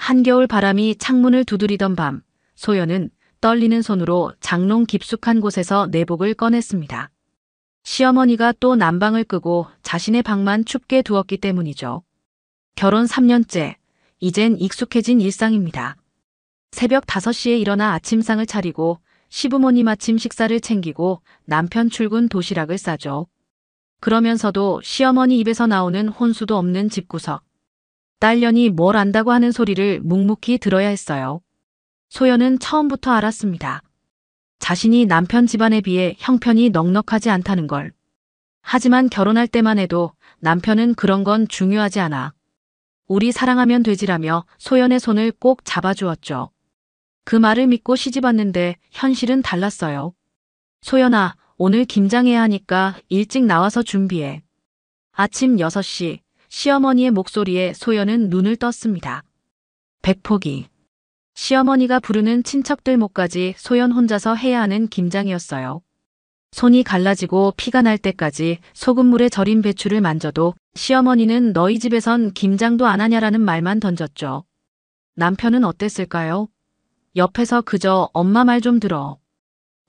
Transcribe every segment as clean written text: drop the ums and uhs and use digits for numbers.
한겨울 바람이 창문을 두드리던 밤, 소연은 떨리는 손으로 장롱 깊숙한 곳에서 내복을 꺼냈습니다. 시어머니가 또 난방을 끄고 자신의 방만 춥게 두었기 때문이죠. 결혼 3년째, 이젠 익숙해진 일상입니다. 새벽 5시에 일어나 아침상을 차리고 시부모님 아침 식사를 챙기고 남편 출근 도시락을 싸죠. 그러면서도 시어머니 입에서 나오는 혼수도 없는 집구석. 딸년이 뭘 안다고 하는 소리를 묵묵히 들어야 했어요. 소연은 처음부터 알았습니다. 자신이 남편 집안에 비해 형편이 넉넉하지 않다는 걸. 하지만 결혼할 때만 해도 남편은 그런 건 중요하지 않아. 우리 사랑하면 되지라며 소연의 손을 꼭 잡아주었죠. 그 말을 믿고 시집 왔는데 현실은 달랐어요. 소연아, 오늘 김장해야 하니까 일찍 나와서 준비해. 아침 6시, 시어머니의 목소리에 소연은 눈을 떴습니다. 백포기. 시어머니가 부르는 친척들 몫까지 소연 혼자서 해야 하는 김장이었어요. 손이 갈라지고 피가 날 때까지 소금물에 절인 배추를 만져도 시어머니는 너희 집에선 김장도 안 하냐라는 말만 던졌죠. 남편은 어땠을까요? 옆에서 그저 엄마 말 좀 들어.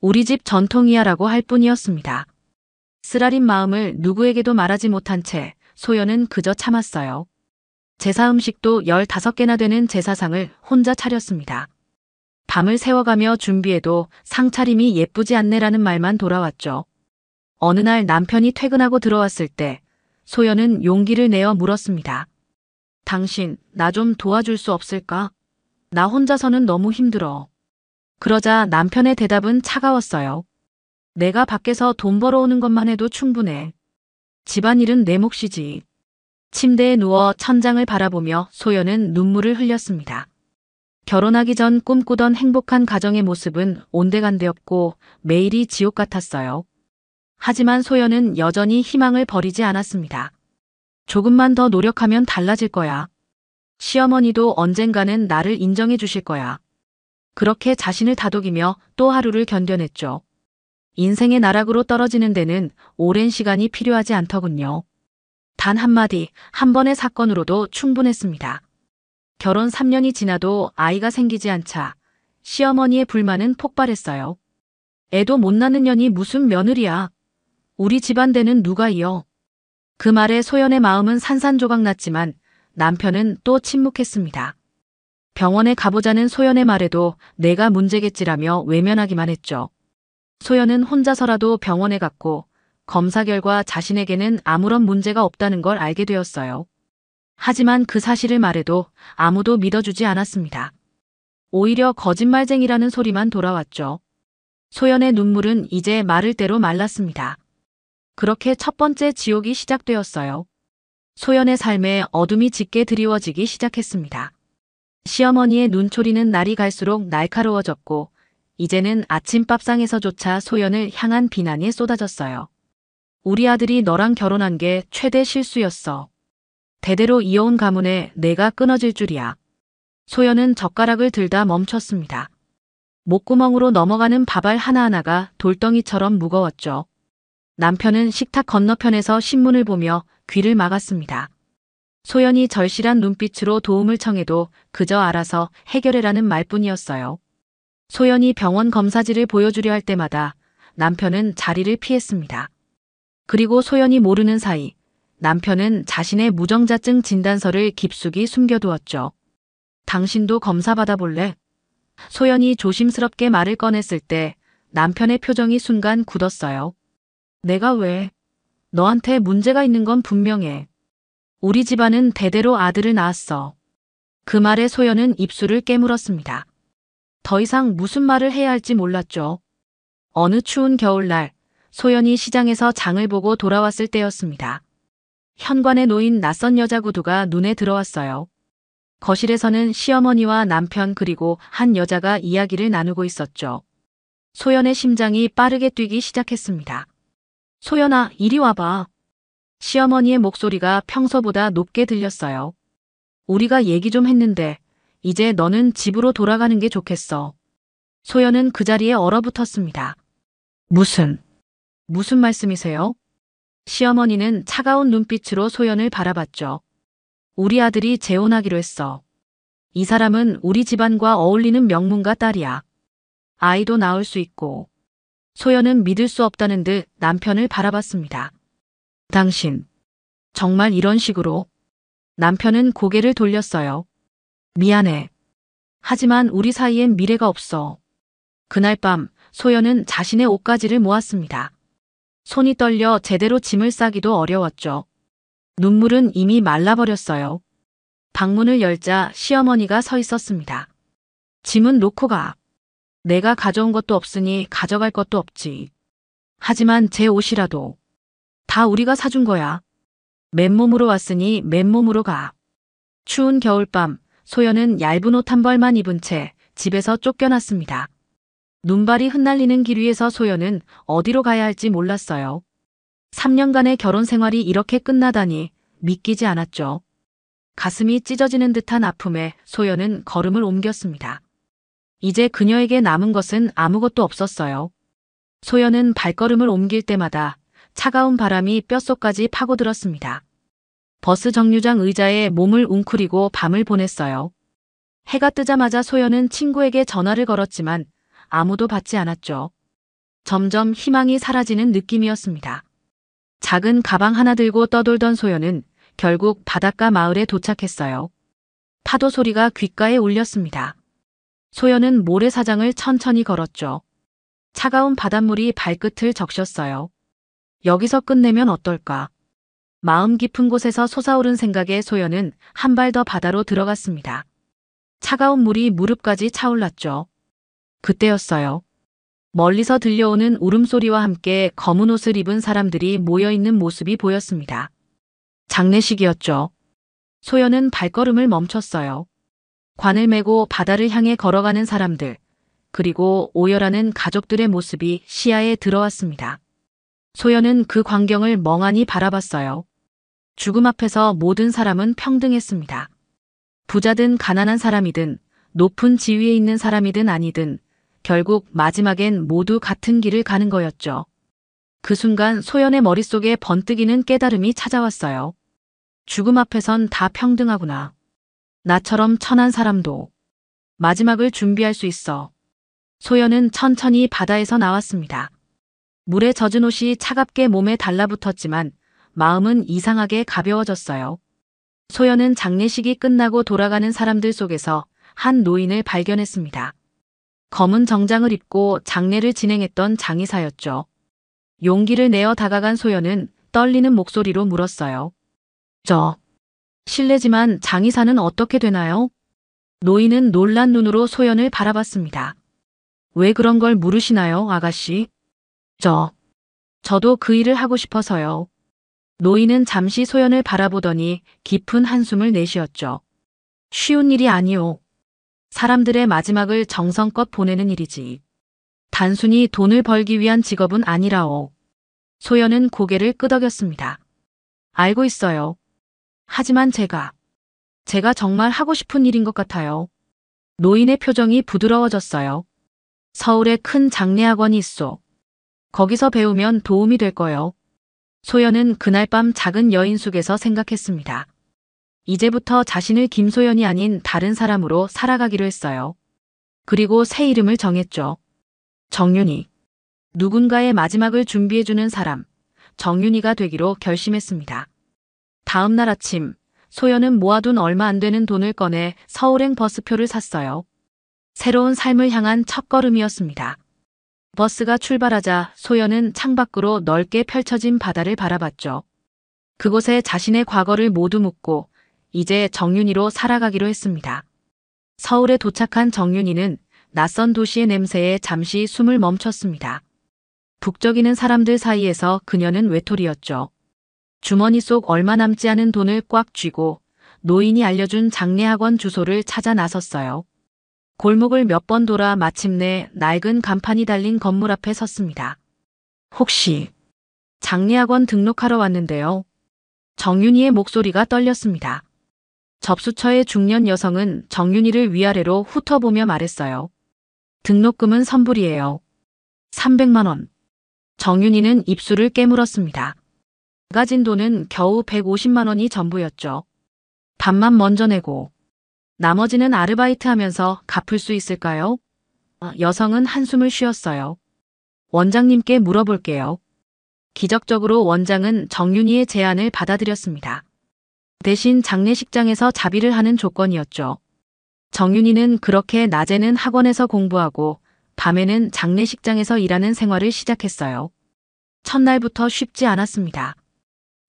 우리 집 전통이야라고 할 뿐이었습니다. 쓰라린 마음을 누구에게도 말하지 못한 채 소연은 그저 참았어요. 제사 음식도 15개나 되는 제사상을 혼자 차렸습니다. 밤을 새워가며 준비해도 상차림이 예쁘지 않네라는 말만 돌아왔죠. 어느 날 남편이 퇴근하고 들어왔을 때 소연은 용기를 내어 물었습니다. 당신, 나 좀 도와줄 수 없을까? 나 혼자서는 너무 힘들어. 그러자 남편의 대답은 차가웠어요. 내가 밖에서 돈 벌어오는 것만 해도 충분해. 집안일은 내 몫이지. 침대에 누워 천장을 바라보며 소연은 눈물을 흘렸습니다. 결혼하기 전 꿈꾸던 행복한 가정의 모습은 온데간데없고 매일이 지옥 같았어요. 하지만 소연은 여전히 희망을 버리지 않았습니다. 조금만 더 노력하면 달라질 거야. 시어머니도 언젠가는 나를 인정해 주실 거야. 그렇게 자신을 다독이며 또 하루를 견뎌냈죠. 인생의 나락으로 떨어지는 데는 오랜 시간이 필요하지 않더군요. 단 한마디, 한 번의 사건으로도 충분했습니다. 결혼 3년이 지나도 아이가 생기지 않자 시어머니의 불만은 폭발했어요. 애도 못 낳는 년이 무슨 며느리야. 우리 집안대는 누가 이어. 그 말에 소연의 마음은 산산조각 났지만 남편은 또 침묵했습니다. 병원에 가보자는 소연의 말에도 내가 문제겠지라며 외면하기만 했죠. 소연은 혼자서라도 병원에 갔고 검사 결과 자신에게는 아무런 문제가 없다는 걸 알게 되었어요. 하지만 그 사실을 말해도 아무도 믿어주지 않았습니다. 오히려 거짓말쟁이라는 소리만 돌아왔죠. 소연의 눈물은 이제 마를 대로 말랐습니다. 그렇게 첫 번째 지옥이 시작되었어요. 소연의 삶에 어둠이 짙게 드리워지기 시작했습니다. 시어머니의 눈초리는 날이 갈수록 날카로워졌고 이제는 아침밥상에서조차 소연을 향한 비난이 쏟아졌어요. 우리 아들이 너랑 결혼한 게 최대 실수였어. 대대로 이어온 가문에 내가 끊어질 줄이야. 소연은 젓가락을 들다 멈췄습니다. 목구멍으로 넘어가는 밥알 하나하나가 돌덩이처럼 무거웠죠. 남편은 식탁 건너편에서 신문을 보며 귀를 막았습니다. 소연이 절실한 눈빛으로 도움을 청해도 그저 알아서 해결해라는 말뿐이었어요. 소연이 병원 검사지를 보여주려 할 때마다 남편은 자리를 피했습니다. 그리고 소연이 모르는 사이 남편은 자신의 무정자증 진단서를 깊숙이 숨겨두었죠. 당신도 검사 받아볼래? 소연이 조심스럽게 말을 꺼냈을 때 남편의 표정이 순간 굳었어요. 내가 왜? 너한테 문제가 있는 건 분명해. 우리 집안은 대대로 아들을 낳았어. 그 말에 소연은 입술을 깨물었습니다. 더 이상 무슨 말을 해야 할지 몰랐죠. 어느 추운 겨울날 소연이 시장에서 장을 보고 돌아왔을 때였습니다. 현관에 놓인 낯선 여자 구두가 눈에 들어왔어요. 거실에서는 시어머니와 남편 그리고 한 여자가 이야기를 나누고 있었죠. 소연의 심장이 빠르게 뛰기 시작했습니다. 소연아, 이리 와봐. 시어머니의 목소리가 평소보다 높게 들렸어요. 우리가 얘기 좀 했는데 이제 너는 집으로 돌아가는 게 좋겠어. 소연은 그 자리에 얼어붙었습니다. 무슨 말씀이세요? 시어머니는 차가운 눈빛으로 소연을 바라봤죠. 우리 아들이 재혼하기로 했어. 이 사람은 우리 집안과 어울리는 명문가 딸이야. 아이도 낳을 수 있고. 소연은 믿을 수 없다는 듯 남편을 바라봤습니다. 당신, 정말 이런 식으로? 남편은 고개를 돌렸어요. 미안해. 하지만 우리 사이엔 미래가 없어. 그날 밤 소연은 자신의 옷가지를 모았습니다. 손이 떨려 제대로 짐을 싸기도 어려웠죠. 눈물은 이미 말라버렸어요. 방문을 열자 시어머니가 서 있었습니다. 짐은 놓고 가. 내가 가져온 것도 없으니 가져갈 것도 없지. 하지만 제 옷이라도 다 우리가 사준 거야. 맨몸으로 왔으니 맨몸으로 가. 추운 겨울밤 소연은 얇은 옷 한 벌만 입은 채 집에서 쫓겨났습니다. 눈발이 흩날리는 길 위에서 소연은 어디로 가야 할지 몰랐어요. 3년간의 결혼 생활이 이렇게 끝나다니 믿기지 않았죠. 가슴이 찢어지는 듯한 아픔에 소연은 걸음을 옮겼습니다. 이제 그녀에게 남은 것은 아무것도 없었어요. 소연은 발걸음을 옮길 때마다 차가운 바람이 뼛속까지 파고들었습니다. 버스 정류장 의자에 몸을 웅크리고 밤을 보냈어요. 해가 뜨자마자 소연은 친구에게 전화를 걸었지만 아무도 받지 않았죠. 점점 희망이 사라지는 느낌이었습니다. 작은 가방 하나 들고 떠돌던 소연은 결국 바닷가 마을에 도착했어요. 파도 소리가 귓가에 울렸습니다. 소연은 모래사장을 천천히 걸었죠. 차가운 바닷물이 발끝을 적셨어요. 여기서 끝내면 어떨까? 마음 깊은 곳에서 솟아오른 생각에 소연은 한 발 더 바다로 들어갔습니다. 차가운 물이 무릎까지 차올랐죠. 그때였어요. 멀리서 들려오는 울음소리와 함께 검은 옷을 입은 사람들이 모여있는 모습이 보였습니다. 장례식이었죠. 소연은 발걸음을 멈췄어요. 관을 메고 바다를 향해 걸어가는 사람들, 그리고 오열하는 가족들의 모습이 시야에 들어왔습니다. 소연은 그 광경을 멍하니 바라봤어요. 죽음 앞에서 모든 사람은 평등했습니다. 부자든 가난한 사람이든 높은 지위에 있는 사람이든 아니든 결국 마지막엔 모두 같은 길을 가는 거였죠. 그 순간 소연의 머릿속에 번뜩이는 깨달음이 찾아왔어요. 죽음 앞에선 다 평등하구나. 나처럼 천한 사람도 마지막을 준비할 수 있어. 소연은 천천히 바다에서 나왔습니다. 물에 젖은 옷이 차갑게 몸에 달라붙었지만 마음은 이상하게 가벼워졌어요. 소연은 장례식이 끝나고 돌아가는 사람들 속에서 한 노인을 발견했습니다. 검은 정장을 입고 장례를 진행했던 장의사였죠. 용기를 내어 다가간 소연은 떨리는 목소리로 물었어요. 실례지만 장의사는 어떻게 되나요? 노인은 놀란 눈으로 소연을 바라봤습니다. 왜 그런 걸 물으시나요, 아가씨? 저도 그 일을 하고 싶어서요. 노인은 잠시 소연을 바라보더니 깊은 한숨을 내쉬었죠. 쉬운 일이 아니오. 사람들의 마지막을 정성껏 보내는 일이지. 단순히 돈을 벌기 위한 직업은 아니라오. 소연은 고개를 끄덕였습니다. 알고 있어요. 하지만 제가 정말 하고 싶은 일인 것 같아요. 노인의 표정이 부드러워졌어요. 서울에 큰 장례학원이 있어. 거기서 배우면 도움이 될 거요. 소연은 그날 밤 작은 여인숙에서 생각했습니다. 이제부터 자신을 김소연이 아닌 다른 사람으로 살아가기로 했어요. 그리고 새 이름을 정했죠. 정윤이. 누군가의 마지막을 준비해주는 사람, 정윤이가 되기로 결심했습니다. 다음 날 아침, 소연은 모아둔 얼마 안 되는 돈을 꺼내 서울행 버스표를 샀어요. 새로운 삶을 향한 첫걸음이었습니다. 버스가 출발하자 소연은 창밖으로 넓게 펼쳐진 바다를 바라봤죠. 그곳에 자신의 과거를 모두 묻고 이제 정윤이로 살아가기로 했습니다. 서울에 도착한 정윤이는 낯선 도시의 냄새에 잠시 숨을 멈췄습니다. 북적이는 사람들 사이에서 그녀는 외톨이였죠. 주머니 속 얼마 남지 않은 돈을 꽉 쥐고 노인이 알려준 장례학원 주소를 찾아 나섰어요. 골목을 몇 번 돌아 마침내 낡은 간판이 달린 건물 앞에 섰습니다. 혹시 장례학원 등록하러 왔는데요. 정윤이의 목소리가 떨렸습니다. 접수처의 중년 여성은 정윤이를 위아래로 훑어보며 말했어요. 등록금은 선불이에요. 300만 원. 정윤이는 입술을 깨물었습니다. 가진 돈은 겨우 150만 원이 전부였죠. 반만 먼저 내고 나머지는 아르바이트 하면서 갚을 수 있을까요? 여성은 한숨을 쉬었어요. 원장님께 물어볼게요. 기적적으로 원장은 정윤희의 제안을 받아들였습니다. 대신 장례식장에서 자비를 하는 조건이었죠. 정윤희는 그렇게 낮에는 학원에서 공부하고 밤에는 장례식장에서 일하는 생활을 시작했어요. 첫날부터 쉽지 않았습니다.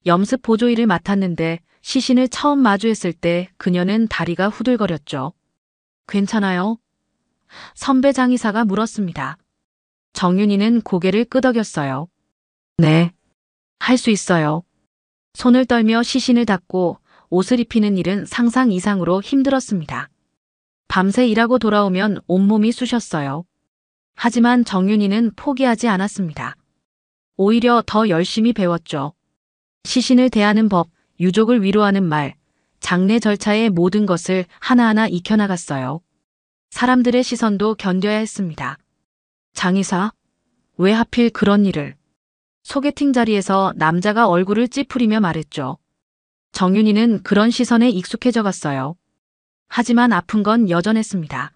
염습 보조일을 맡았는데 시신을 처음 마주했을 때 그녀는 다리가 후들거렸죠. 괜찮아요? 선배 장의사가 물었습니다. 정윤희는 고개를 끄덕였어요. 네, 할 수 있어요. 손을 떨며 시신을 닦고 옷을 입히는 일은 상상 이상으로 힘들었습니다. 밤새 일하고 돌아오면 온몸이 쑤셨어요. 하지만 정윤희는 포기하지 않았습니다. 오히려 더 열심히 배웠죠. 시신을 대하는 법, 유족을 위로하는 말, 장례 절차의 모든 것을 하나하나 익혀나갔어요. 사람들의 시선도 견뎌야 했습니다. 장의사, 왜 하필 그런 일을? 소개팅 자리에서 남자가 얼굴을 찌푸리며 말했죠. 정윤희는 그런 시선에 익숙해져 갔어요. 하지만 아픈 건 여전했습니다.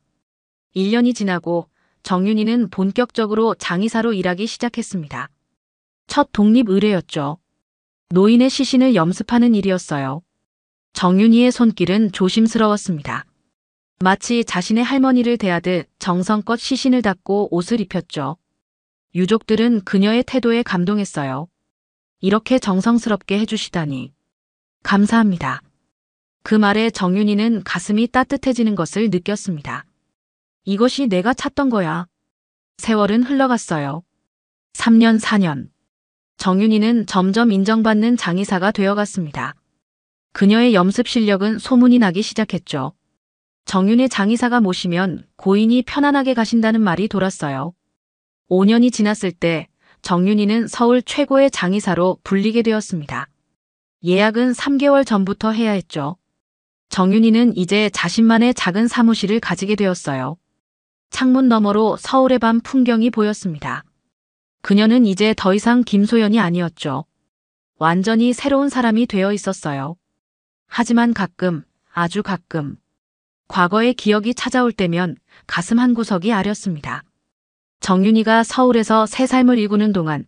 1년이 지나고 정윤희는 본격적으로 장의사로 일하기 시작했습니다. 첫 독립 의뢰였죠. 노인의 시신을 염습하는 일이었어요. 정윤희의 손길은 조심스러웠습니다. 마치 자신의 할머니를 대하듯 정성껏 시신을 닦고 옷을 입혔죠. 유족들은 그녀의 태도에 감동했어요. 이렇게 정성스럽게 해주시다니. 감사합니다. 그 말에 정윤희는 가슴이 따뜻해지는 것을 느꼈습니다. 이것이 내가 찾던 거야. 세월은 흘러갔어요. 3년, 4년. 정윤희는 점점 인정받는 장의사가 되어갔습니다. 그녀의 염습 실력은 소문이 나기 시작했죠. 정윤의 장의사가 모시면 고인이 편안하게 가신다는 말이 돌았어요. 5년이 지났을 때 정윤희는 서울 최고의 장의사로 불리게 되었습니다. 예약은 3개월 전부터 해야 했죠. 정윤희는 이제 자신만의 작은 사무실을 가지게 되었어요. 창문 너머로 서울의 밤 풍경이 보였습니다. 그녀는 이제 더 이상 김소연이 아니었죠. 완전히 새로운 사람이 되어 있었어요. 하지만 가끔, 아주 가끔, 과거의 기억이 찾아올 때면 가슴 한구석이 아렸습니다. 정윤희가 서울에서 새 삶을 일구는 동안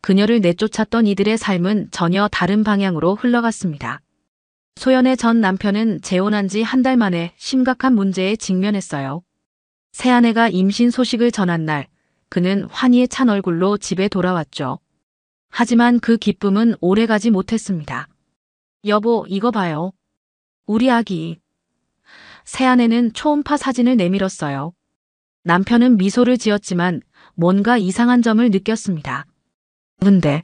그녀를 내쫓았던 이들의 삶은 전혀 다른 방향으로 흘러갔습니다. 소연의 전 남편은 재혼한 지 한 달 만에 심각한 문제에 직면했어요. 새아내가 임신 소식을 전한 날, 그는 환희에 찬 얼굴로 집에 돌아왔죠. 하지만 그 기쁨은 오래가지 못했습니다. 여보, 이거 봐요. 우리 아기. 새아내는 초음파 사진을 내밀었어요. 남편은 미소를 지었지만 뭔가 이상한 점을 느꼈습니다. 근데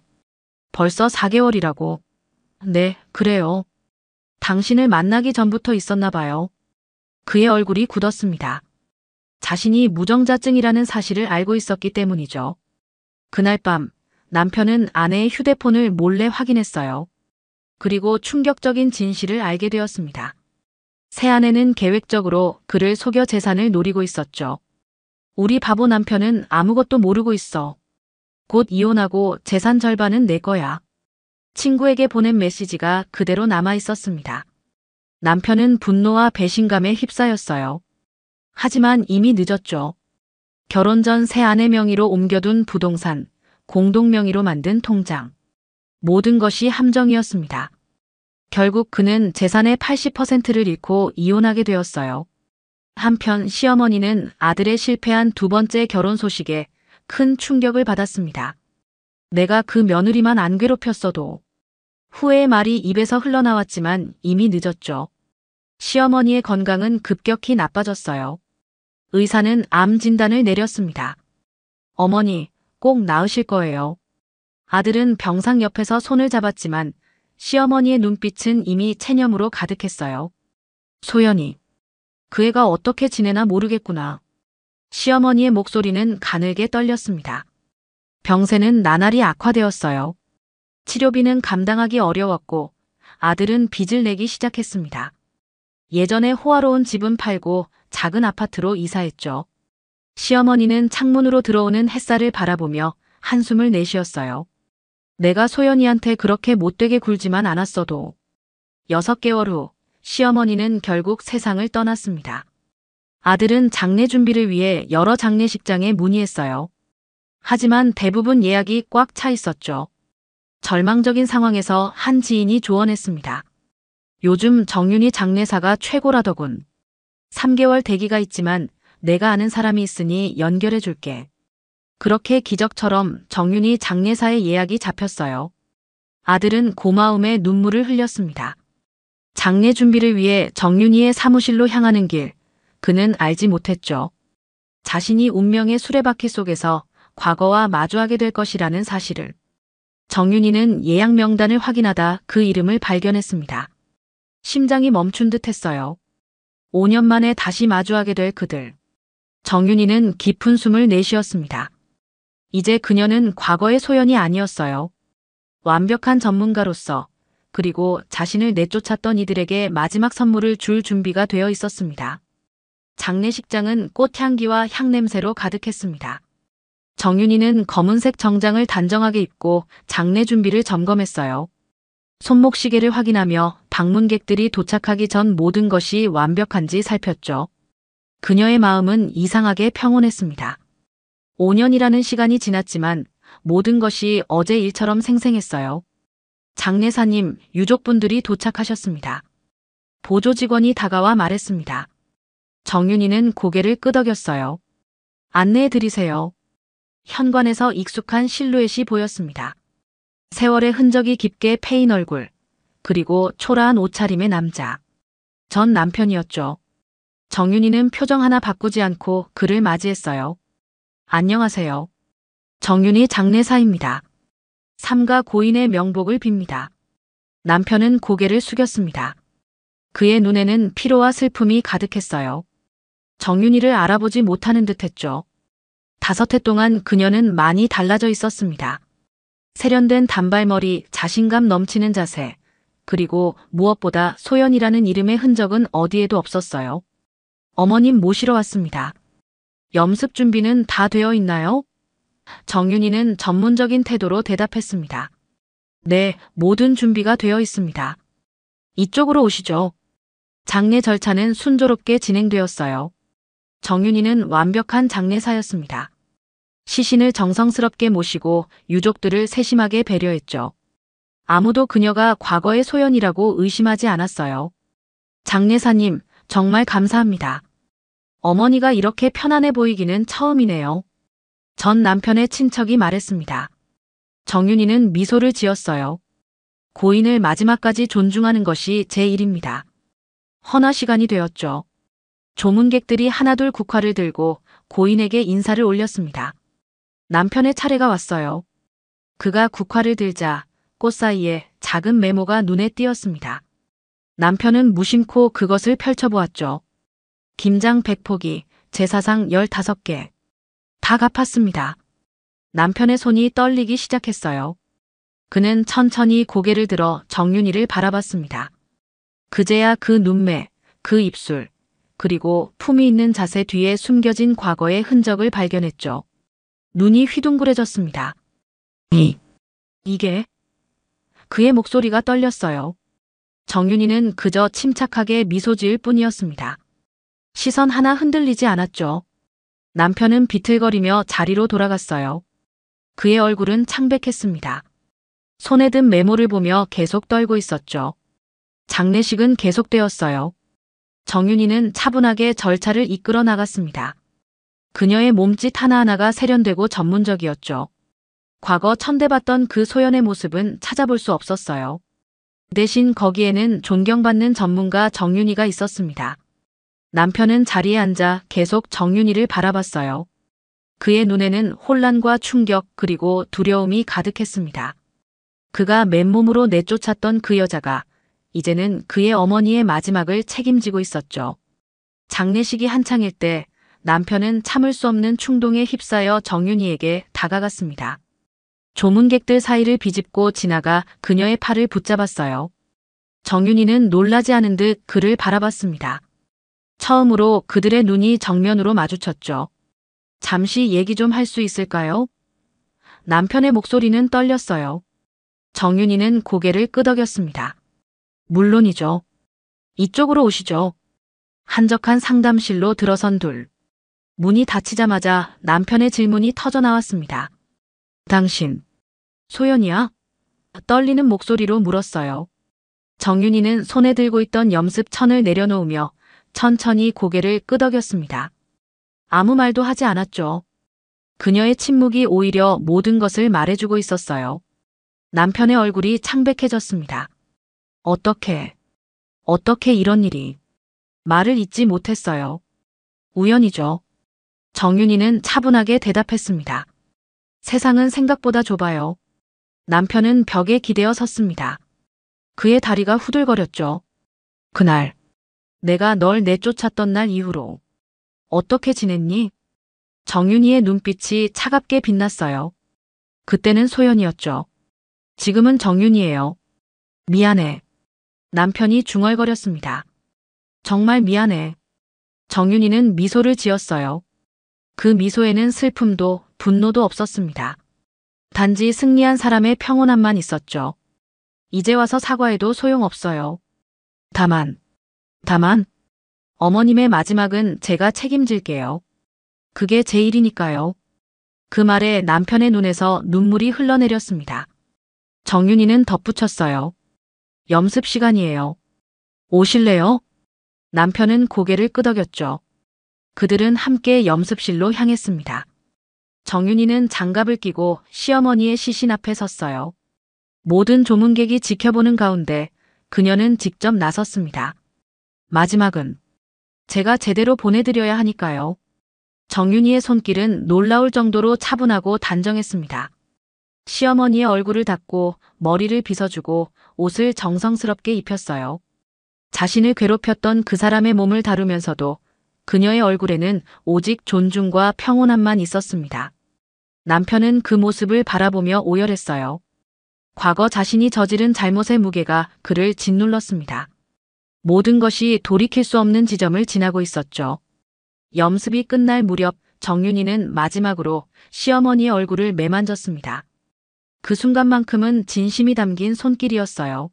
벌써 4개월이라고. 네, 그래요. 당신을 만나기 전부터 있었나 봐요. 그의 얼굴이 굳었습니다. 자신이 무정자증이라는 사실을 알고 있었기 때문이죠. 그날 밤 남편은 아내의 휴대폰을 몰래 확인했어요. 그리고 충격적인 진실을 알게 되었습니다. 새아내는 계획적으로 그를 속여 재산을 노리고 있었죠. 우리 바보 남편은 아무것도 모르고 있어. 곧 이혼하고 재산 절반은 내 거야. 친구에게 보낸 메시지가 그대로 남아 있었습니다. 남편은 분노와 배신감에 휩싸였어요. 하지만 이미 늦었죠. 결혼 전 새아내 명의로 옮겨둔 부동산, 공동 명의로 만든 통장. 모든 것이 함정이었습니다. 결국 그는 재산의 80%를 잃고 이혼하게 되었어요. 한편 시어머니는 아들의 실패한 두 번째 결혼 소식에 큰 충격을 받았습니다. 내가 그 며느리만 안 괴롭혔어도. 후회의 말이 입에서 흘러나왔지만 이미 늦었죠. 시어머니의 건강은 급격히 나빠졌어요. 의사는 암 진단을 내렸습니다. 어머니, 꼭 나으실 거예요. 아들은 병상 옆에서 손을 잡았지만 시어머니의 눈빛은 이미 체념으로 가득했어요. 소연이, 그 애가 어떻게 지내나 모르겠구나. 시어머니의 목소리는 가늘게 떨렸습니다. 병세는 나날이 악화되었어요. 치료비는 감당하기 어려웠고 아들은 빚을 내기 시작했습니다. 예전에 호화로운 집은 팔고 작은 아파트로 이사했죠. 시어머니는 창문으로 들어오는 햇살을 바라보며 한숨을 내쉬었어요. 내가 소연이한테 그렇게 못되게 굴지만 않았어도. 6개월 후 시어머니는 결국 세상을 떠났습니다. 아들은 장례 준비를 위해 여러 장례식장에 문의했어요. 하지만 대부분 예약이 꽉 차 있었죠. 절망적인 상황에서 한 지인이 조언했습니다. 요즘 정윤이 장례사가 최고라더군. 3개월 대기가 있지만 내가 아는 사람이 있으니 연결해 줄게. 그렇게 기적처럼 정윤이 장례사의 예약이 잡혔어요. 아들은 고마움에 눈물을 흘렸습니다. 장례 준비를 위해 정윤이의 사무실로 향하는 길, 그는 알지 못했죠. 자신이 운명의 수레바퀴 속에서 과거와 마주하게 될 것이라는 사실을. 정윤이는 예약 명단을 확인하다 그 이름을 발견했습니다. 심장이 멈춘 듯 했어요. 5년 만에 다시 마주하게 될 그들. 정윤이는 깊은 숨을 내쉬었습니다. 이제 그녀는 과거의 소연이 아니었어요. 완벽한 전문가로서, 그리고 자신을 내쫓았던 이들에게 마지막 선물을 줄 준비가 되어 있었습니다. 장례식장은 꽃향기와 향냄새로 가득했습니다. 정윤이는 검은색 정장을 단정하게 입고 장례 준비를 점검했어요. 손목시계를 확인하며 방문객들이 도착하기 전 모든 것이 완벽한지 살폈죠. 그녀의 마음은 이상하게 평온했습니다. 5년이라는 시간이 지났지만 모든 것이 어제 일처럼 생생했어요. 장례사님, 유족분들이 도착하셨습니다. 보조 직원이 다가와 말했습니다. 정윤이는 고개를 끄덕였어요. 안내해 드리세요. 현관에서 익숙한 실루엣이 보였습니다. 세월의 흔적이 깊게 패인 얼굴, 그리고 초라한 옷차림의 남자. 전 남편이었죠. 정윤이는 표정 하나 바꾸지 않고 그를 맞이했어요. 안녕하세요. 정윤이 장례사입니다. 삼가 고인의 명복을 빕니다. 남편은 고개를 숙였습니다. 그의 눈에는 피로와 슬픔이 가득했어요. 정윤이를 알아보지 못하는 듯했죠. 5해 동안 그녀는 많이 달라져 있었습니다. 세련된 단발머리, 자신감 넘치는 자세, 그리고 무엇보다 소연이라는 이름의 흔적은 어디에도 없었어요. 어머님 모시러 왔습니다. 염습 준비는 다 되어 있나요? 정윤이는 전문적인 태도로 대답했습니다. 네, 모든 준비가 되어 있습니다. 이쪽으로 오시죠. 장례 절차는 순조롭게 진행되었어요. 정윤이는 완벽한 장례사였습니다. 시신을 정성스럽게 모시고 유족들을 세심하게 배려했죠. 아무도 그녀가 과거의 소연이라고 의심하지 않았어요. 장례사님, 정말 감사합니다. 어머니가 이렇게 편안해 보이기는 처음이네요. 전 남편의 친척이 말했습니다. 정윤이는 미소를 지었어요. 고인을 마지막까지 존중하는 것이 제 일입니다. 헌화 시간이 되었죠. 조문객들이 하나둘 국화를 들고 고인에게 인사를 올렸습니다. 남편의 차례가 왔어요. 그가 국화를 들자 꽃 사이에 작은 메모가 눈에 띄었습니다. 남편은 무심코 그것을 펼쳐보았죠. 김장 100포기, 제사상 15개. 다 갚았습니다. 남편의 손이 떨리기 시작했어요. 그는 천천히 고개를 들어 정윤이를 바라봤습니다. 그제야 그 눈매, 그 입술, 그리고 품위 있는 자세 뒤에 숨겨진 과거의 흔적을 발견했죠. 눈이 휘둥그레졌습니다. 이게? 그의 목소리가 떨렸어요. 정윤이는 그저 침착하게 미소 지을 뿐이었습니다. 시선 하나 흔들리지 않았죠. 남편은 비틀거리며 자리로 돌아갔어요. 그의 얼굴은 창백했습니다. 손에 든 메모를 보며 계속 떨고 있었죠. 장례식은 계속되었어요. 정윤이는 차분하게 절차를 이끌어 나갔습니다. 그녀의 몸짓 하나하나가 세련되고 전문적이었죠. 과거 천대받던 그 소연의 모습은 찾아볼 수 없었어요. 대신 거기에는 존경받는 전문가 정윤이가 있었습니다. 남편은 자리에 앉아 계속 정윤이를 바라봤어요. 그의 눈에는 혼란과 충격 그리고 두려움이 가득했습니다. 그가 맨몸으로 내쫓았던 그 여자가 이제는 그의 어머니의 마지막을 책임지고 있었죠. 장례식이 한창일 때 남편은 참을 수 없는 충동에 휩싸여 정윤이에게 다가갔습니다. 조문객들 사이를 비집고 지나가 그녀의 팔을 붙잡았어요. 정윤이는 놀라지 않은 듯 그를 바라봤습니다. 처음으로 그들의 눈이 정면으로 마주쳤죠. 잠시 얘기 좀 할 수 있을까요? 남편의 목소리는 떨렸어요. 정윤이는 고개를 끄덕였습니다. 물론이죠. 이쪽으로 오시죠. 한적한 상담실로 들어선 둘. 문이 닫히자마자 남편의 질문이 터져 나왔습니다. 당신, 소연이야? 떨리는 목소리로 물었어요. 정윤이는 손에 들고 있던 염습천을 내려놓으며 천천히 고개를 끄덕였습니다. 아무 말도 하지 않았죠. 그녀의 침묵이 오히려 모든 것을 말해주고 있었어요. 남편의 얼굴이 창백해졌습니다. 어떻게 이런 일이. 말을 잇지 못했어요. 우연이죠. 정윤이는 차분하게 대답했습니다. 세상은 생각보다 좁아요. 남편은 벽에 기대어 섰습니다. 그의 다리가 후들거렸죠. 그날, 내가 널 내쫓았던 날 이후로 어떻게 지냈니? 정윤이의 눈빛이 차갑게 빛났어요. 그때는 소연이었죠. 지금은 정윤이에요. 미안해. 남편이 중얼거렸습니다. 정말 미안해. 정윤이는 미소를 지었어요. 그 미소에는 슬픔도 분노도 없었습니다. 단지 승리한 사람의 평온함만 있었죠. 이제 와서 사과해도 소용없어요. 다만, 어머님의 마지막은 제가 책임질게요. 그게 제 일이니까요. 그 말에 남편의 눈에서 눈물이 흘러내렸습니다. 정윤이는 덧붙였어요. 염습 시간이에요. 오실래요? 남편은 고개를 끄덕였죠. 그들은 함께 염습실로 향했습니다. 정윤이는 장갑을 끼고 시어머니의 시신 앞에 섰어요. 모든 조문객이 지켜보는 가운데 그녀는 직접 나섰습니다. 마지막은 제가 제대로 보내드려야 하니까요. 정윤이의 손길은 놀라울 정도로 차분하고 단정했습니다. 시어머니의 얼굴을 닦고 머리를 빗어주고 옷을 정성스럽게 입혔어요. 자신을 괴롭혔던 그 사람의 몸을 다루면서도 그녀의 얼굴에는 오직 존중과 평온함만 있었습니다. 남편은 그 모습을 바라보며 오열했어요. 과거 자신이 저지른 잘못의 무게가 그를 짓눌렀습니다. 모든 것이 돌이킬 수 없는 지점을 지나고 있었죠. 염습이 끝날 무렵 정윤이는 마지막으로 시어머니의 얼굴을 매만졌습니다. 그 순간만큼은 진심이 담긴 손길이었어요.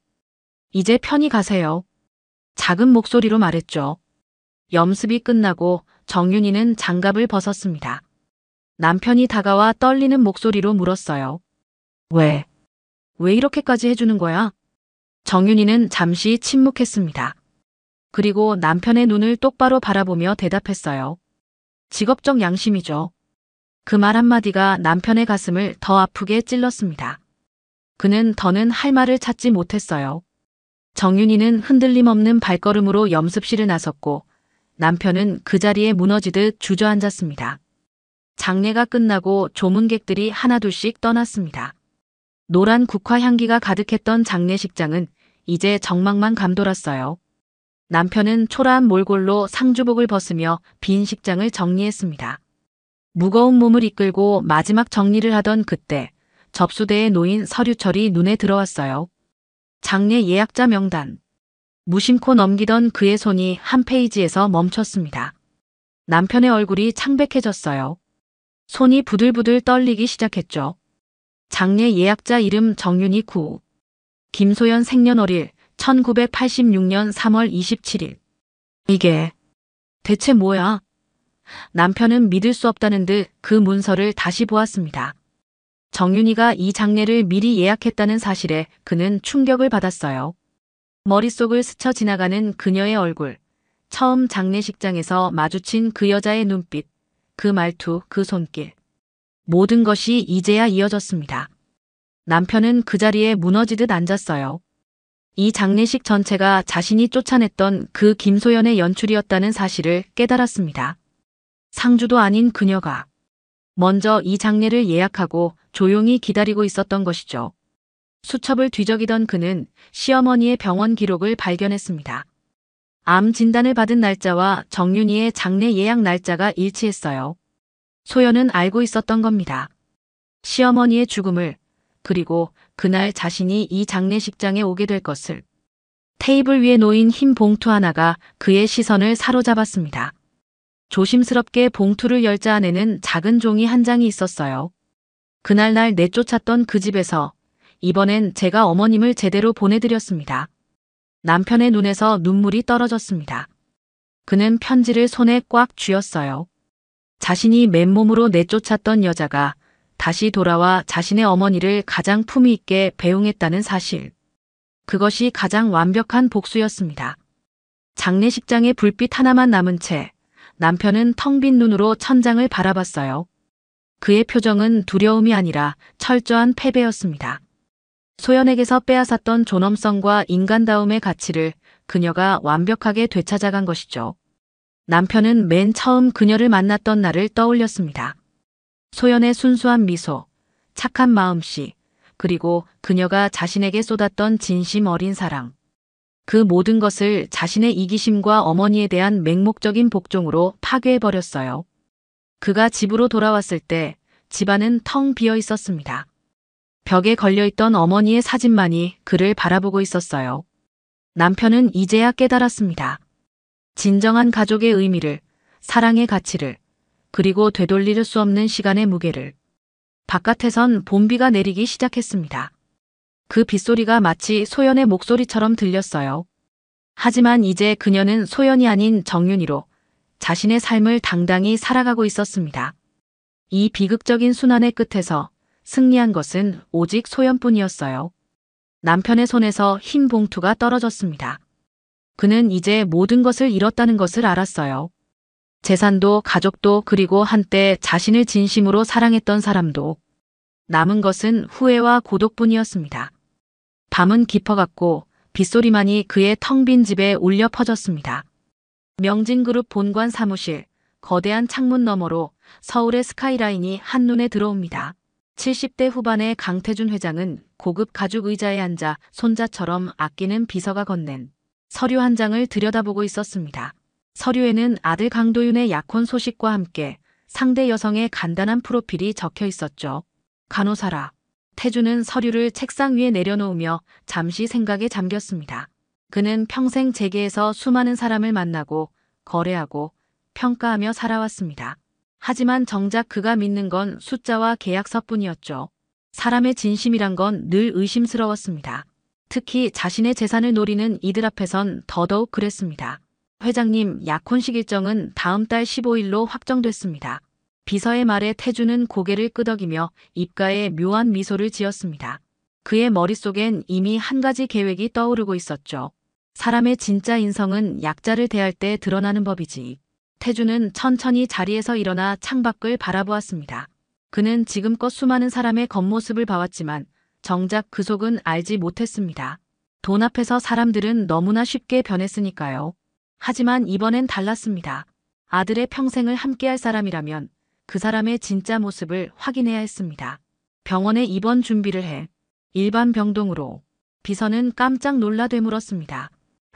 이제 편히 가세요. 작은 목소리로 말했죠. 염습이 끝나고 정윤이는 장갑을 벗었습니다. 남편이 다가와 떨리는 목소리로 물었어요. 왜 이렇게까지 해주는 거야? 정윤이는 잠시 침묵했습니다. 그리고 남편의 눈을 똑바로 바라보며 대답했어요. 직업적 양심이죠. 그 말 한마디가 남편의 가슴을 더 아프게 찔렀습니다. 그는 더는 할 말을 찾지 못했어요. 정윤이는 흔들림 없는 발걸음으로 염습실을 나섰고 남편은 그 자리에 무너지듯 주저앉았습니다. 장례가 끝나고 조문객들이 하나둘씩 떠났습니다. 노란 국화 향기가 가득했던 장례식장은 이제 정막만 감돌았어요. 남편은 초라한 몰골로 상주복을 벗으며 빈 식장을 정리했습니다. 무거운 몸을 이끌고 마지막 정리를 하던 그때 접수대에 놓인 서류철이 눈에 들어왔어요. 장례 예약자 명단. 무심코 넘기던 그의 손이 한 페이지에서 멈췄습니다. 남편의 얼굴이 창백해졌어요. 손이 부들부들 떨리기 시작했죠. 장례 예약자 이름 정윤이 구. 김소연 생년월일 1986년 3월 27일. 이게 대체 뭐야? 남편은 믿을 수 없다는 듯 그 문서를 다시 보았습니다. 정윤이가 이 장례를 미리 예약했다는 사실에 그는 충격을 받았어요. 머릿속을 스쳐 지나가는 그녀의 얼굴, 처음 장례식장에서 마주친 그 여자의 눈빛, 그 말투, 그 손길. 모든 것이 이제야 이어졌습니다. 남편은 그 자리에 무너지듯 앉았어요. 이 장례식 전체가 자신이 쫓아냈던 그 김소연의 연출이었다는 사실을 깨달았습니다. 상주도 아닌 그녀가 먼저 이 장례를 예약하고 조용히 기다리고 있었던 것이죠. 수첩을 뒤적이던 그는 시어머니의 병원 기록을 발견했습니다. 암 진단을 받은 날짜와 정윤이의 장례 예약 날짜가 일치했어요. 소연은 알고 있었던 겁니다. 시어머니의 죽음을, 그리고 그날 자신이 이 장례식장에 오게 될 것을. 테이블 위에 놓인 흰 봉투 하나가 그의 시선을 사로잡았습니다. 조심스럽게 봉투를 열자 안에는 작은 종이 한 장이 있었어요. 그날 날 내쫓았던 그 집에서 이번엔 제가 어머님을 제대로 보내드렸습니다. 남편의 눈에서 눈물이 떨어졌습니다. 그는 편지를 손에 꽉 쥐었어요. 자신이 맨몸으로 내쫓았던 여자가 다시 돌아와 자신의 어머니를 가장 품위 있게 배웅했다는 사실. 그것이 가장 완벽한 복수였습니다. 장례식장에 불빛 하나만 남은 채 남편은 텅 빈 눈으로 천장을 바라봤어요. 그의 표정은 두려움이 아니라 철저한 패배였습니다. 소연에게서 빼앗았던 존엄성과 인간다움의 가치를 그녀가 완벽하게 되찾아간 것이죠. 남편은 맨 처음 그녀를 만났던 날을 떠올렸습니다. 소연의 순수한 미소, 착한 마음씨, 그리고 그녀가 자신에게 쏟았던 진심 어린 사랑. 그 모든 것을 자신의 이기심과 어머니에 대한 맹목적인 복종으로 파괴해버렸어요. 그가 집으로 돌아왔을 때 집안은 텅 비어 있었습니다. 벽에 걸려있던 어머니의 사진만이 그를 바라보고 있었어요. 남편은 이제야 깨달았습니다. 진정한 가족의 의미를, 사랑의 가치를, 그리고 되돌릴 수 없는 시간의 무게를. 바깥에선 봄비가 내리기 시작했습니다. 그 빗소리가 마치 소연의 목소리처럼 들렸어요. 하지만 이제 그녀는 소연이 아닌 정윤이로 자신의 삶을 당당히 살아가고 있었습니다. 이 비극적인 순환의 끝에서 승리한 것은 오직 소연뿐이었어요. 남편의 손에서 흰 봉투가 떨어졌습니다. 그는 이제 모든 것을 잃었다는 것을 알았어요. 재산도 가족도 그리고 한때 자신을 진심으로 사랑했던 사람도. 남은 것은 후회와 고독뿐이었습니다. 밤은 깊어갔고 빗소리만이 그의 텅 빈 집에 울려 퍼졌습니다. 명진그룹 본관 사무실, 거대한 창문 너머로 서울의 스카이라인이 한눈에 들어옵니다. 70대 후반의 강태준 회장은 고급 가죽 의자에 앉아 손자처럼 아끼는 비서가 건넨 서류 한 장을 들여다보고 있었습니다. 서류에는 아들 강도윤의 약혼 소식과 함께 상대 여성의 간단한 프로필이 적혀 있었죠. 간호사라. 태준은 서류를 책상 위에 내려놓으며 잠시 생각에 잠겼습니다. 그는 평생 재계에서 수많은 사람을 만나고 거래하고 평가하며 살아왔습니다. 하지만 정작 그가 믿는 건 숫자와 계약서뿐이었죠. 사람의 진심이란 건 늘 의심스러웠습니다. 특히 자신의 재산을 노리는 이들 앞에선 더더욱 그랬습니다. 회장님, 약혼식 일정은 다음 달 15일로 확정됐습니다. 비서의 말에 태준은 고개를 끄덕이며 입가에 묘한 미소를 지었습니다. 그의 머릿속엔 이미 한 가지 계획이 떠오르고 있었죠. 사람의 진짜 인성은 약자를 대할 때 드러나는 법이지. 태준은 천천히 자리에서 일어나 창밖을 바라보았습니다. 그는 지금껏 수많은 사람의 겉모습을 봐왔지만 정작 그 속은 알지 못했습니다. 돈 앞에서 사람들은 너무나 쉽게 변했으니까요. 하지만 이번엔 달랐습니다. 아들의 평생을 함께할 사람이라면 그 사람의 진짜 모습을 확인해야 했습니다. 병원에 입원 준비를 해. 일반 병동으로. 비서는 깜짝 놀라 되물었습니다.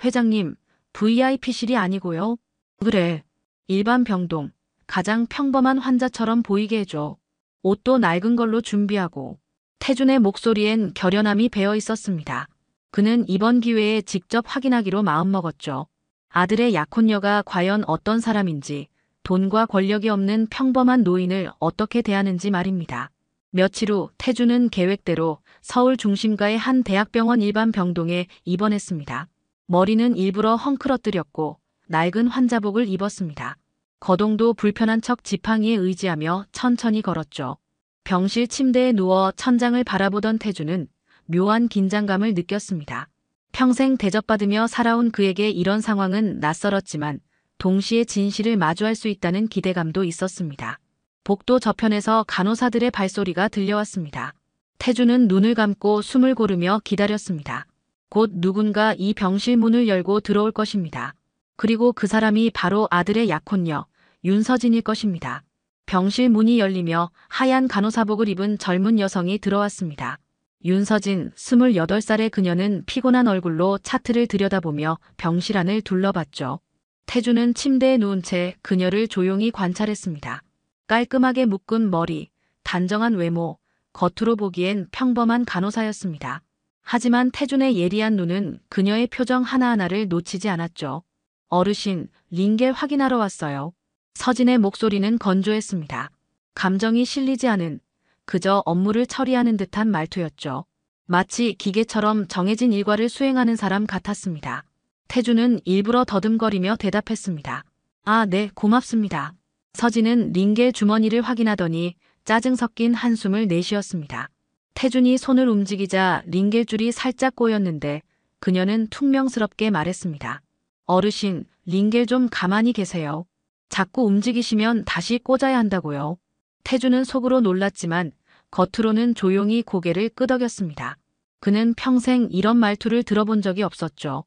회장님, VIP실이 아니고요. 그래. 일반 병동. 가장 평범한 환자처럼 보이게 해줘. 옷도 낡은 걸로 준비하고. 태준의 목소리엔 결연함이 배어 있었습니다. 그는 이번 기회에 직접 확인하기로 마음먹었죠. 아들의 약혼녀가 과연 어떤 사람인지, 돈과 권력이 없는 평범한 노인을 어떻게 대하는지 말입니다. 며칠 후 태준은 계획대로 서울 중심가의 한 대학병원 일반 병동에 입원했습니다. 머리는 일부러 헝클어뜨렸고 낡은 환자복을 입었습니다. 거동도 불편한 척 지팡이에 의지하며 천천히 걸었죠. 병실 침대에 누워 천장을 바라보던 태준은 묘한 긴장감을 느꼈습니다. 평생 대접받으며 살아온 그에게 이런 상황은 낯설었지만 동시에 진실을 마주할 수 있다는 기대감도 있었습니다. 복도 저편에서 간호사들의 발소리가 들려왔습니다. 태준은 눈을 감고 숨을 고르며 기다렸습니다. 곧 누군가 이 병실 문을 열고 들어올 것입니다. 그리고 그 사람이 바로 아들의 약혼녀 윤서진일 것입니다. 병실 문이 열리며 하얀 간호사복을 입은 젊은 여성이 들어왔습니다. 윤서진, 28살의 그녀는 피곤한 얼굴로 차트를 들여다보며 병실 안을 둘러봤죠. 태준은 침대에 누운 채 그녀를 조용히 관찰했습니다. 깔끔하게 묶은 머리, 단정한 외모, 겉으로 보기엔 평범한 간호사였습니다. 하지만 태준의 예리한 눈은 그녀의 표정 하나하나를 놓치지 않았죠. 어르신, 링겔 확인하러 왔어요. 서진의 목소리는 건조했습니다. 감정이 실리지 않은, 그저 업무를 처리하는 듯한 말투였죠. 마치 기계처럼 정해진 일과를 수행하는 사람 같았습니다. 태주는 일부러 더듬거리며 대답했습니다. 아, 네, 고맙습니다. 서진은 링겔 주머니를 확인하더니 짜증 섞인 한숨을 내쉬었습니다. 태준이 손을 움직이자 링겔 줄이 살짝 꼬였는데 그녀는 퉁명스럽게 말했습니다. 어르신, 링겔 좀 가만히 계세요. 자꾸 움직이시면 다시 꽂아야 한다고요. 태준은 속으로 놀랐지만 겉으로는 조용히 고개를 끄덕였습니다. 그는 평생 이런 말투를 들어본 적이 없었죠.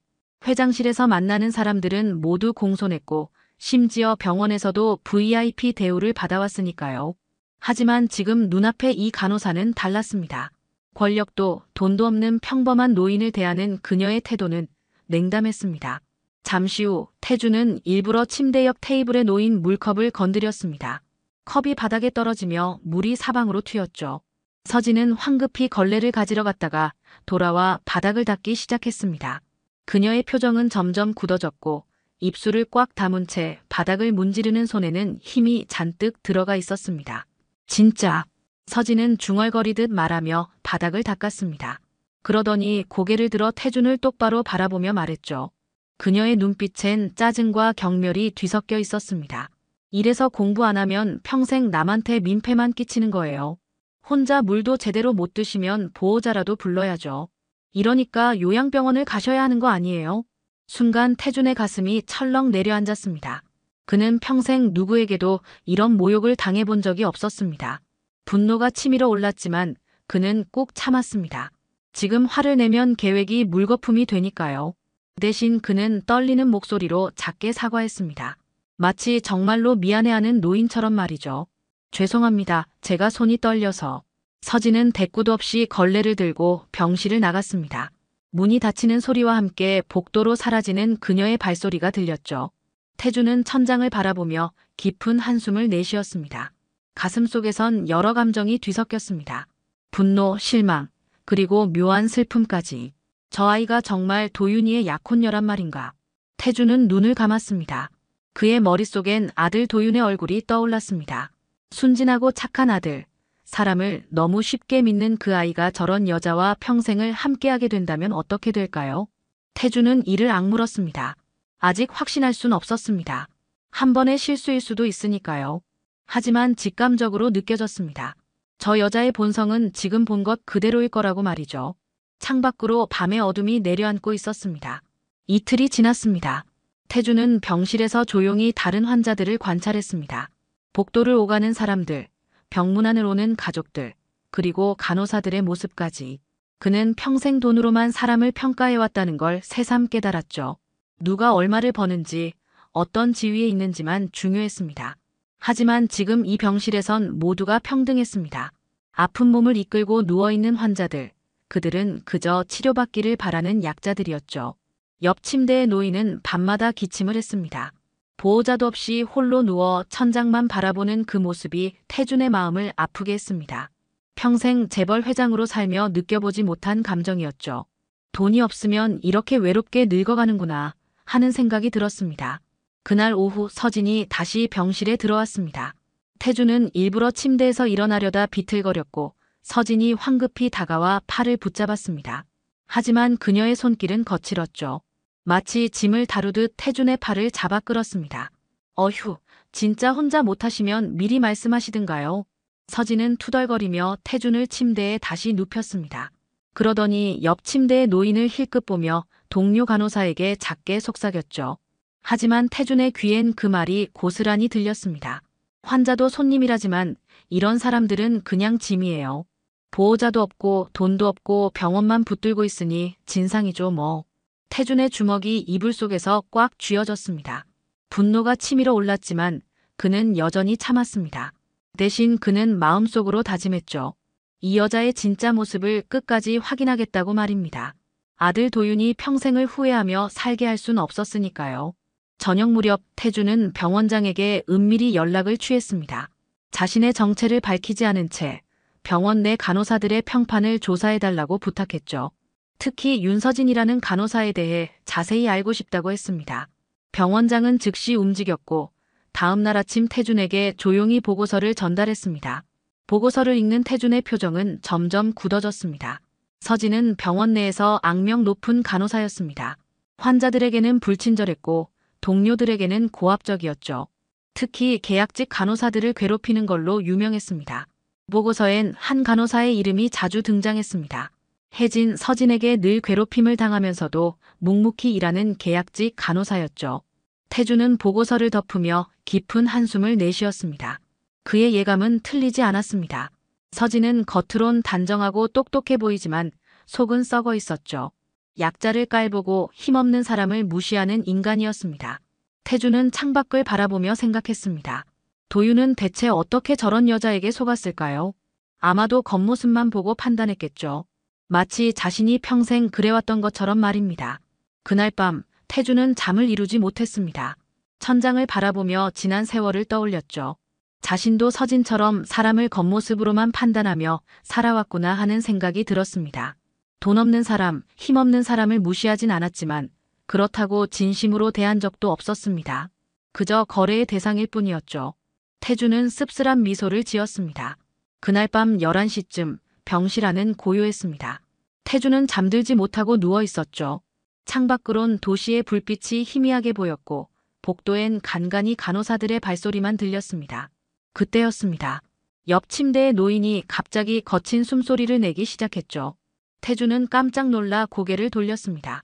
회장실에서 만나는 사람들은 모두 공손했고 심지어 병원에서도 VIP 대우를 받아왔으니까요. 하지만 지금 눈앞에 이 간호사는 달랐습니다. 권력도 돈도 없는 평범한 노인을 대하는 그녀의 태도는 냉담했습니다. 잠시 후 태주는 일부러 침대 옆 테이블에 놓인 물컵을 건드렸습니다. 컵이 바닥에 떨어지며 물이 사방으로 튀었죠. 서진은 황급히 걸레를 가지러 갔다가 돌아와 바닥을 닦기 시작했습니다. 그녀의 표정은 점점 굳어졌고 입술을 꽉 다문 채 바닥을 문지르는 손에는 힘이 잔뜩 들어가 있었습니다. 진짜. 서진은 중얼거리듯 말하며 바닥을 닦았습니다. 그러더니 고개를 들어 태준을 똑바로 바라보며 말했죠. 그녀의 눈빛엔 짜증과 경멸이 뒤섞여 있었습니다. 이래서 공부 안 하면 평생 남한테 민폐만 끼치는 거예요. 혼자 물도 제대로 못 드시면 보호자라도 불러야죠. 이러니까 요양병원을 가셔야 하는 거 아니에요? 순간 태준의 가슴이 철렁 내려앉았습니다. 그는 평생 누구에게도 이런 모욕을 당해본 적이 없었습니다. 분노가 치밀어 올랐지만 그는 꾹 참았습니다. 지금 화를 내면 계획이 물거품이 되니까요. 대신 그는 떨리는 목소리로 작게 사과했습니다. 마치 정말로 미안해하는 노인처럼 말이죠. 죄송합니다. 제가 손이 떨려서. 서진은 대꾸도 없이 걸레를 들고 병실을 나갔습니다. 문이 닫히는 소리와 함께 복도로 사라지는 그녀의 발소리가 들렸죠. 태주는 천장을 바라보며 깊은 한숨을 내쉬었습니다. 가슴속에선 여러 감정이 뒤섞였습니다. 분노, 실망, 그리고 묘한 슬픔까지. 저 아이가 정말 도윤이의 약혼녀란 말인가. 태주는 눈을 감았습니다. 그의 머릿속엔 아들 도윤의 얼굴이 떠올랐습니다. 순진하고 착한 아들. 사람을 너무 쉽게 믿는 그 아이가 저런 여자와 평생을 함께하게 된다면 어떻게 될까요? 태주는 이를 악물었습니다. 아직 확신할 순 없었습니다. 한 번의 실수일 수도 있으니까요. 하지만 직감적으로 느껴졌습니다. 저 여자의 본성은 지금 본 것 그대로일 거라고 말이죠. 창밖으로 밤의 어둠이 내려앉고 있었습니다. 이틀이 지났습니다. 태주는 병실에서 조용히 다른 환자들을 관찰했습니다. 복도를 오가는 사람들, 병문안을 오는 가족들, 그리고 간호사들의 모습까지. 그는 평생 돈으로만 사람을 평가해왔다는 걸 새삼 깨달았죠. 누가 얼마를 버는지, 어떤 지위에 있는지만 중요했습니다. 하지만 지금 이 병실에선 모두가 평등했습니다. 아픈 몸을 이끌고 누워있는 환자들, 그들은 그저 치료받기를 바라는 약자들이었죠. 옆 침대의 노인은 밤마다 기침을 했습니다. 보호자도 없이 홀로 누워 천장만 바라보는 그 모습이 태준의 마음을 아프게 했습니다. 평생 재벌 회장으로 살며 느껴보지 못한 감정이었죠. 돈이 없으면 이렇게 외롭게 늙어가는구나 하는 생각이 들었습니다. 그날 오후 서진이 다시 병실에 들어왔습니다. 태준은 일부러 침대에서 일어나려다 비틀거렸고 서진이 황급히 다가와 팔을 붙잡았습니다. 하지만 그녀의 손길은 거칠었죠. 마치 짐을 다루듯 태준의 팔을 잡아 끌었습니다. 어휴, 진짜 혼자 못하시면 미리 말씀하시든가요. 서진은 투덜거리며 태준을 침대에 다시 눕혔습니다. 그러더니 옆 침대의 노인을 힐끗 보며 동료 간호사에게 작게 속삭였죠. 하지만 태준의 귀엔 그 말이 고스란히 들렸습니다. 환자도 손님이라지만 이런 사람들은 그냥 짐이에요. 보호자도 없고 돈도 없고 병원만 붙들고 있으니 진상이죠 뭐. 태준의 주먹이 이불 속에서 꽉 쥐어졌습니다. 분노가 치밀어 올랐지만 그는 여전히 참았습니다. 대신 그는 마음속으로 다짐했죠. 이 여자의 진짜 모습을 끝까지 확인하겠다고 말입니다. 아들 도윤이 평생을 후회하며 살게 할 순 없었으니까요. 저녁 무렵 태준은 병원장에게 은밀히 연락을 취했습니다. 자신의 정체를 밝히지 않은 채 병원 내 간호사들의 평판을 조사해달라고 부탁했죠. 특히 윤서진이라는 간호사에 대해 자세히 알고 싶다고 했습니다. 병원장은 즉시 움직였고 다음 날 아침 태준에게 조용히 보고서를 전달했습니다. 보고서를 읽는 태준의 표정은 점점 굳어졌습니다. 서진은 병원 내에서 악명 높은 간호사였습니다. 환자들에게는 불친절했고 동료들에게는 고압적이었죠. 특히 계약직 간호사들을 괴롭히는 걸로 유명했습니다. 보고서엔 한 간호사의 이름이 자주 등장했습니다. 혜진, 서진에게 늘 괴롭힘을 당하면서도 묵묵히 일하는 계약직 간호사였죠. 태주는 보고서를 덮으며 깊은 한숨을 내쉬었습니다. 그의 예감은 틀리지 않았습니다. 서진은 겉으론 단정하고 똑똑해 보이지만 속은 썩어 있었죠. 약자를 깔보고 힘없는 사람을 무시하는 인간이었습니다. 태주는 창밖을 바라보며 생각했습니다. 도윤은 대체 어떻게 저런 여자에게 속았을까요? 아마도 겉모습만 보고 판단했겠죠. 마치 자신이 평생 그래왔던 것처럼 말입니다. 그날 밤 태주는 잠을 이루지 못했습니다. 천장을 바라보며 지난 세월을 떠올렸죠. 자신도 서진처럼 사람을 겉모습으로만 판단하며 살아왔구나 하는 생각이 들었습니다. 돈 없는 사람, 힘없는 사람을 무시하진 않았지만 그렇다고 진심으로 대한 적도 없었습니다. 그저 거래의 대상일 뿐이었죠. 태주는 씁쓸한 미소를 지었습니다. 그날 밤 11시쯤 병실 안은 고요했습니다. 태주는 잠들지 못하고 누워 있었죠. 창밖으론 도시의 불빛이 희미하게 보였고 복도엔 간간히 간호사들의 발소리만 들렸습니다. 그때였습니다. 옆 침대의 노인이 갑자기 거친 숨소리를 내기 시작했죠. 태주는 깜짝 놀라 고개를 돌렸습니다.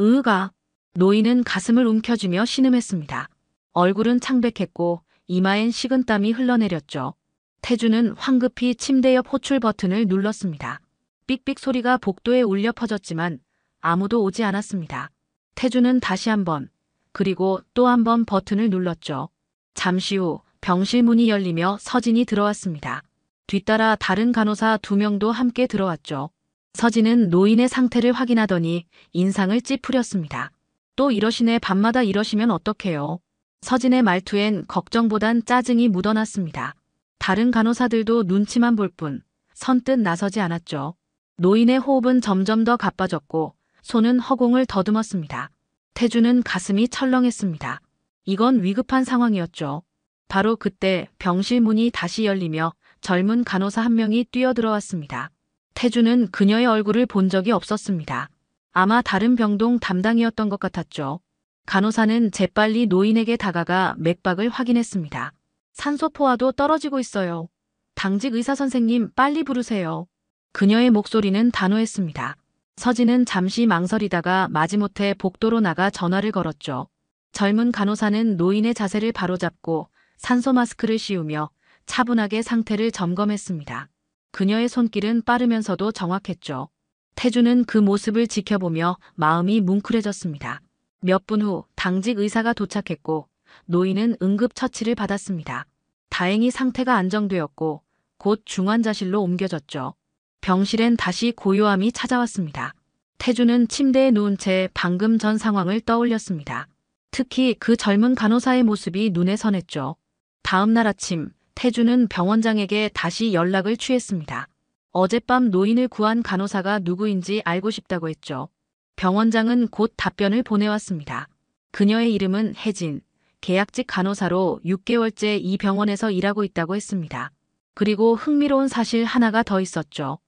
으으가. 노인은 가슴을 움켜쥐며 신음했습니다. 얼굴은 창백했고 이마엔 식은땀이 흘러내렸죠. 태주는 황급히 침대 옆 호출 버튼을 눌렀습니다. 삑삑 소리가 복도에 울려 퍼졌지만 아무도 오지 않았습니다. 태주는 다시 한번 그리고 또 한 번 버튼을 눌렀죠. 잠시 후 병실 문이 열리며 서진이 들어왔습니다. 뒤따라 다른 간호사 2명도 함께 들어왔죠. 서진은 노인의 상태를 확인하더니 인상을 찌푸렸습니다. 또 이러시네. 밤마다 이러시면 어떡해요. 서진의 말투엔 걱정보단 짜증이 묻어났습니다. 다른 간호사들도 눈치만 볼 뿐 선뜻 나서지 않았죠. 노인의 호흡은 점점 더 가빠졌고 손은 허공을 더듬었습니다. 태주는 가슴이 철렁했습니다. 이건 위급한 상황이었죠. 바로 그때 병실 문이 다시 열리며 젊은 간호사 한 명이 뛰어들어왔습니다. 태주는 그녀의 얼굴을 본 적이 없었습니다. 아마 다른 병동 담당이었던 것 같았죠. 간호사는 재빨리 노인에게 다가가 맥박을 확인했습니다. 산소포화도 떨어지고 있어요. 당직 의사 선생님 빨리 부르세요. 그녀의 목소리는 단호했습니다. 서진은 잠시 망설이다가 마지못해 복도로 나가 전화를 걸었죠. 젊은 간호사는 노인의 자세를 바로잡고 산소 마스크를 씌우며 차분하게 상태를 점검했습니다. 그녀의 손길은 빠르면서도 정확했죠. 태주는 그 모습을 지켜보며 마음이 뭉클해졌습니다. 몇 분 후 당직 의사가 도착했고 노인은 응급처치를 받았습니다. 다행히 상태가 안정되었고 곧 중환자실로 옮겨졌죠. 병실엔 다시 고요함이 찾아왔습니다. 태주는 침대에 누운 채 방금 전 상황을 떠올렸습니다. 특히 그 젊은 간호사의 모습이 눈에 선했죠. 다음 날 아침 태주는 병원장에게 다시 연락을 취했습니다. 어젯밤 노인을 구한 간호사가 누구인지 알고 싶다고 했죠. 병원장은 곧 답변을 보내왔습니다. 그녀의 이름은 혜진, 계약직 간호사로 6개월째 이 병원에서 일하고 있다고 했습니다. 그리고 흥미로운 사실 하나가 더 있었죠.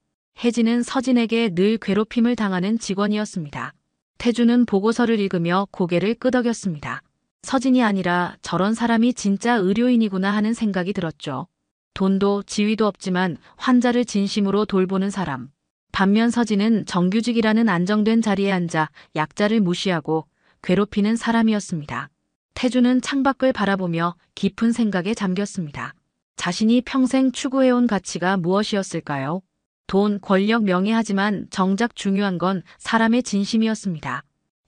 혜진은 서진에게 늘 괴롭힘을 당하는 직원이었습니다. 태주는 보고서를 읽으며 고개를 끄덕였습니다. 서진이 아니라 저런 사람이 진짜 의료인이구나 하는 생각이 들었죠. 돈도 지위도 없지만 환자를 진심으로 돌보는 사람. 반면 서진은 정규직이라는 안정된 자리에 앉아 약자를 무시하고 괴롭히는 사람이었습니다. 태주는 창밖을 바라보며 깊은 생각에 잠겼습니다. 자신이 평생 추구해온 가치가 무엇이었을까요? 돈, 권력, 명예 하지만 정작 중요한 건 사람의 진심이었습니다.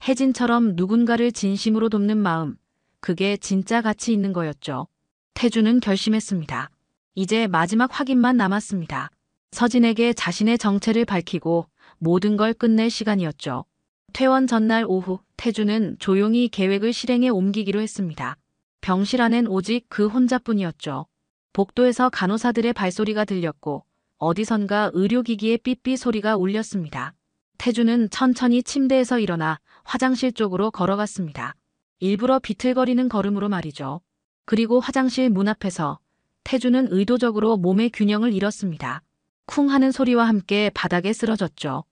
혜진처럼 누군가를 진심으로 돕는 마음, 그게 진짜 가치 있는 거였죠. 태주는 결심했습니다. 이제 마지막 확인만 남았습니다. 서진에게 자신의 정체를 밝히고 모든 걸 끝낼 시간이었죠. 퇴원 전날 오후 태주는 조용히 계획을 실행에 옮기기로 했습니다. 병실 안엔 오직 그 혼자뿐이었죠. 복도에서 간호사들의 발소리가 들렸고 어디선가 의료기기의 삐삐 소리가 울렸습니다. 태주는 천천히 침대에서 일어나 화장실 쪽으로 걸어갔습니다. 일부러 비틀거리는 걸음으로 말이죠. 그리고 화장실 문 앞에서 태주는 의도적으로 몸의 균형을 잃었습니다. 쿵 하는 소리와 함께 바닥에 쓰러졌죠.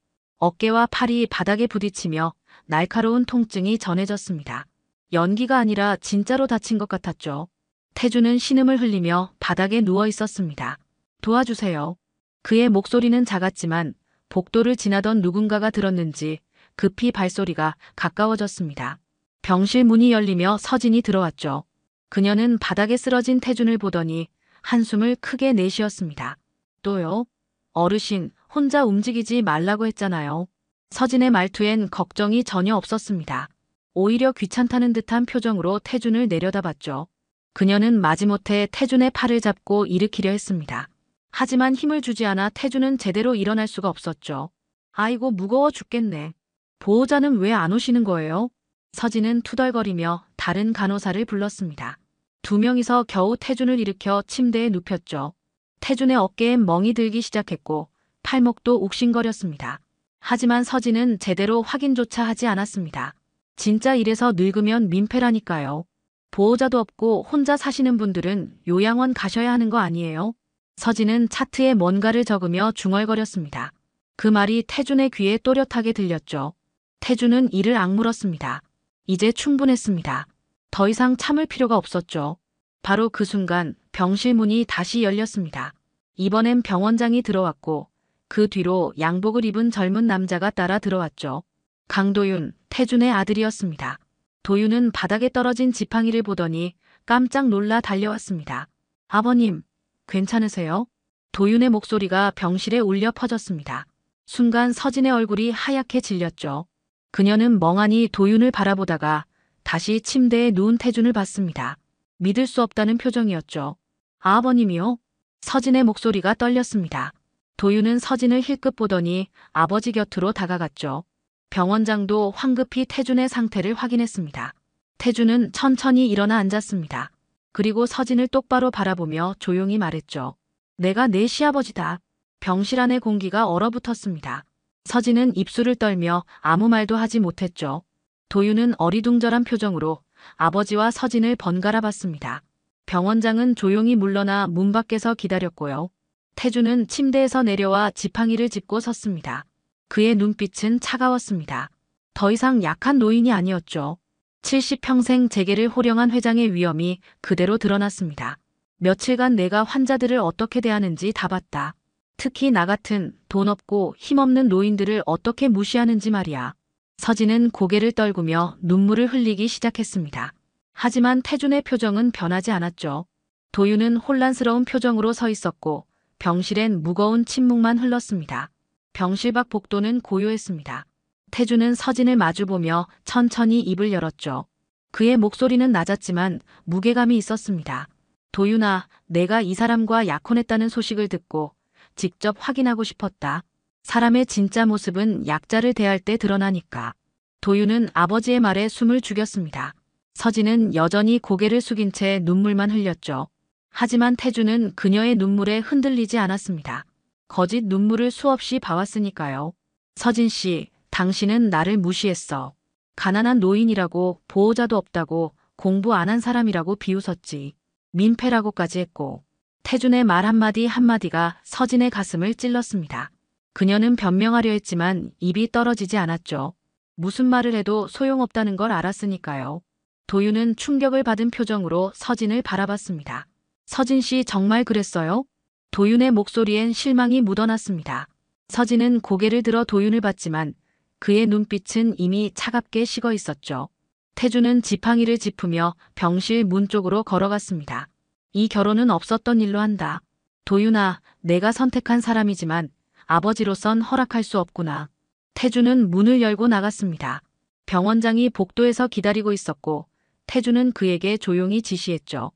어깨와 팔이 바닥에 부딪히며 날카로운 통증이 전해졌습니다. 연기가 아니라 진짜로 다친 것 같았죠. 태주는 신음을 흘리며 바닥에 누워 있었습니다. 도와주세요. 그의 목소리는 작았지만 복도를 지나던 누군가가 들었는지 급히 발소리가 가까워졌습니다. 병실 문이 열리며 서진이 들어왔죠. 그녀는 바닥에 쓰러진 태준을 보더니 한숨을 크게 내쉬었습니다. 또요? 어르신, 혼자 움직이지 말라고 했잖아요. 서진의 말투엔 걱정이 전혀 없었습니다. 오히려 귀찮다는 듯한 표정으로 태준을 내려다봤죠. 그녀는 마지못해 태준의 팔을 잡고 일으키려 했습니다. 하지만 힘을 주지 않아 태준은 제대로 일어날 수가 없었죠. 아이고 무거워 죽겠네. 보호자는 왜 안 오시는 거예요? 서진은 투덜거리며 다른 간호사를 불렀습니다. 두 명이서 겨우 태준을 일으켜 침대에 눕혔죠. 태준의 어깨엔 멍이 들기 시작했고 팔목도 욱신거렸습니다. 하지만 서진은 제대로 확인조차 하지 않았습니다. 진짜 이래서 늙으면 민폐라니까요. 보호자도 없고 혼자 사시는 분들은 요양원 가셔야 하는 거 아니에요? 서진은 차트에 뭔가를 적으며 중얼거렸습니다. 그 말이 태준의 귀에 또렷하게 들렸죠. 태준은 이를 악물었습니다. 이제 충분했습니다. 더 이상 참을 필요가 없었죠. 바로 그 순간 병실 문이 다시 열렸습니다. 이번엔 병원장이 들어왔고 그 뒤로 양복을 입은 젊은 남자가 따라 들어왔죠. 강도윤, 태준의 아들이었습니다. 도윤은 바닥에 떨어진 지팡이를 보더니 깜짝 놀라 달려왔습니다. 아버님, 괜찮으세요? 도윤의 목소리가 병실에 울려 퍼졌습니다. 순간 서진의 얼굴이 하얗게 질렸죠. 그녀는 멍하니 도윤을 바라보다가 다시 침대에 누운 태준을 봤습니다. 믿을 수 없다는 표정이었죠. 아버님이요? 서진의 목소리가 떨렸습니다. 도윤은 서진을 힐끗 보더니 아버지 곁으로 다가갔죠. 병원장도 황급히 태준의 상태를 확인했습니다. 태준은 천천히 일어나 앉았습니다. 그리고 서진을 똑바로 바라보며 조용히 말했죠. 내가 내 시아버지다. 병실 안의 공기가 얼어붙었습니다. 서진은 입술을 떨며 아무 말도 하지 못했죠. 도윤은 어리둥절한 표정으로 아버지와 서진을 번갈아 봤습니다. 병원장은 조용히 물러나 문 밖에서 기다렸고요. 태준은 침대에서 내려와 지팡이를 짚고 섰습니다. 그의 눈빛은 차가웠습니다. 더 이상 약한 노인이 아니었죠. 70평생 재계를 호령한 회장의 위엄이 그대로 드러났습니다. 며칠간 내가 환자들을 어떻게 대하는지 다 봤다. 특히 나 같은 돈 없고 힘없는 노인들을 어떻게 무시하는지 말이야. 서진은 고개를 떨구며 눈물을 흘리기 시작했습니다. 하지만 태준의 표정은 변하지 않았죠. 도윤은 혼란스러운 표정으로 서 있었고 병실엔 무거운 침묵만 흘렀습니다. 병실 밖 복도는 고요했습니다. 태준은 서진을 마주보며 천천히 입을 열었죠. 그의 목소리는 낮았지만 무게감이 있었습니다. 도윤아, 내가 이 사람과 약혼했다는 소식을 듣고 직접 확인하고 싶었다. 사람의 진짜 모습은 약자를 대할 때 드러나니까. 도윤은 아버지의 말에 숨을 죽였습니다. 서진은 여전히 고개를 숙인 채 눈물만 흘렸죠. 하지만 태준은 그녀의 눈물에 흔들리지 않았습니다. 거짓 눈물을 수없이 봐왔으니까요. 서진 씨, 당신은 나를 무시했어. 가난한 노인이라고 보호자도 없다고 공부 안 한 사람이라고 비웃었지. 민폐라고까지 했고. 태준의 말 한마디 한마디가 서진의 가슴을 찔렀습니다. 그녀는 변명하려 했지만 입이 떨어지지 않았죠. 무슨 말을 해도 소용없다는 걸 알았으니까요. 도윤은 충격을 받은 표정으로 서진을 바라봤습니다. 서진 씨 정말 그랬어요? 도윤의 목소리엔 실망이 묻어났습니다. 서진은 고개를 들어 도윤을 봤지만 그의 눈빛은 이미 차갑게 식어 있었죠. 태준은 지팡이를 짚으며 병실 문 쪽으로 걸어갔습니다. 이 결혼은 없었던 일로 한다. 도윤아, 내가 선택한 사람이지만 아버지로선 허락할 수 없구나. 태준은 문을 열고 나갔습니다. 병원장이 복도에서 기다리고 있었고 태준은 그에게 조용히 지시했죠.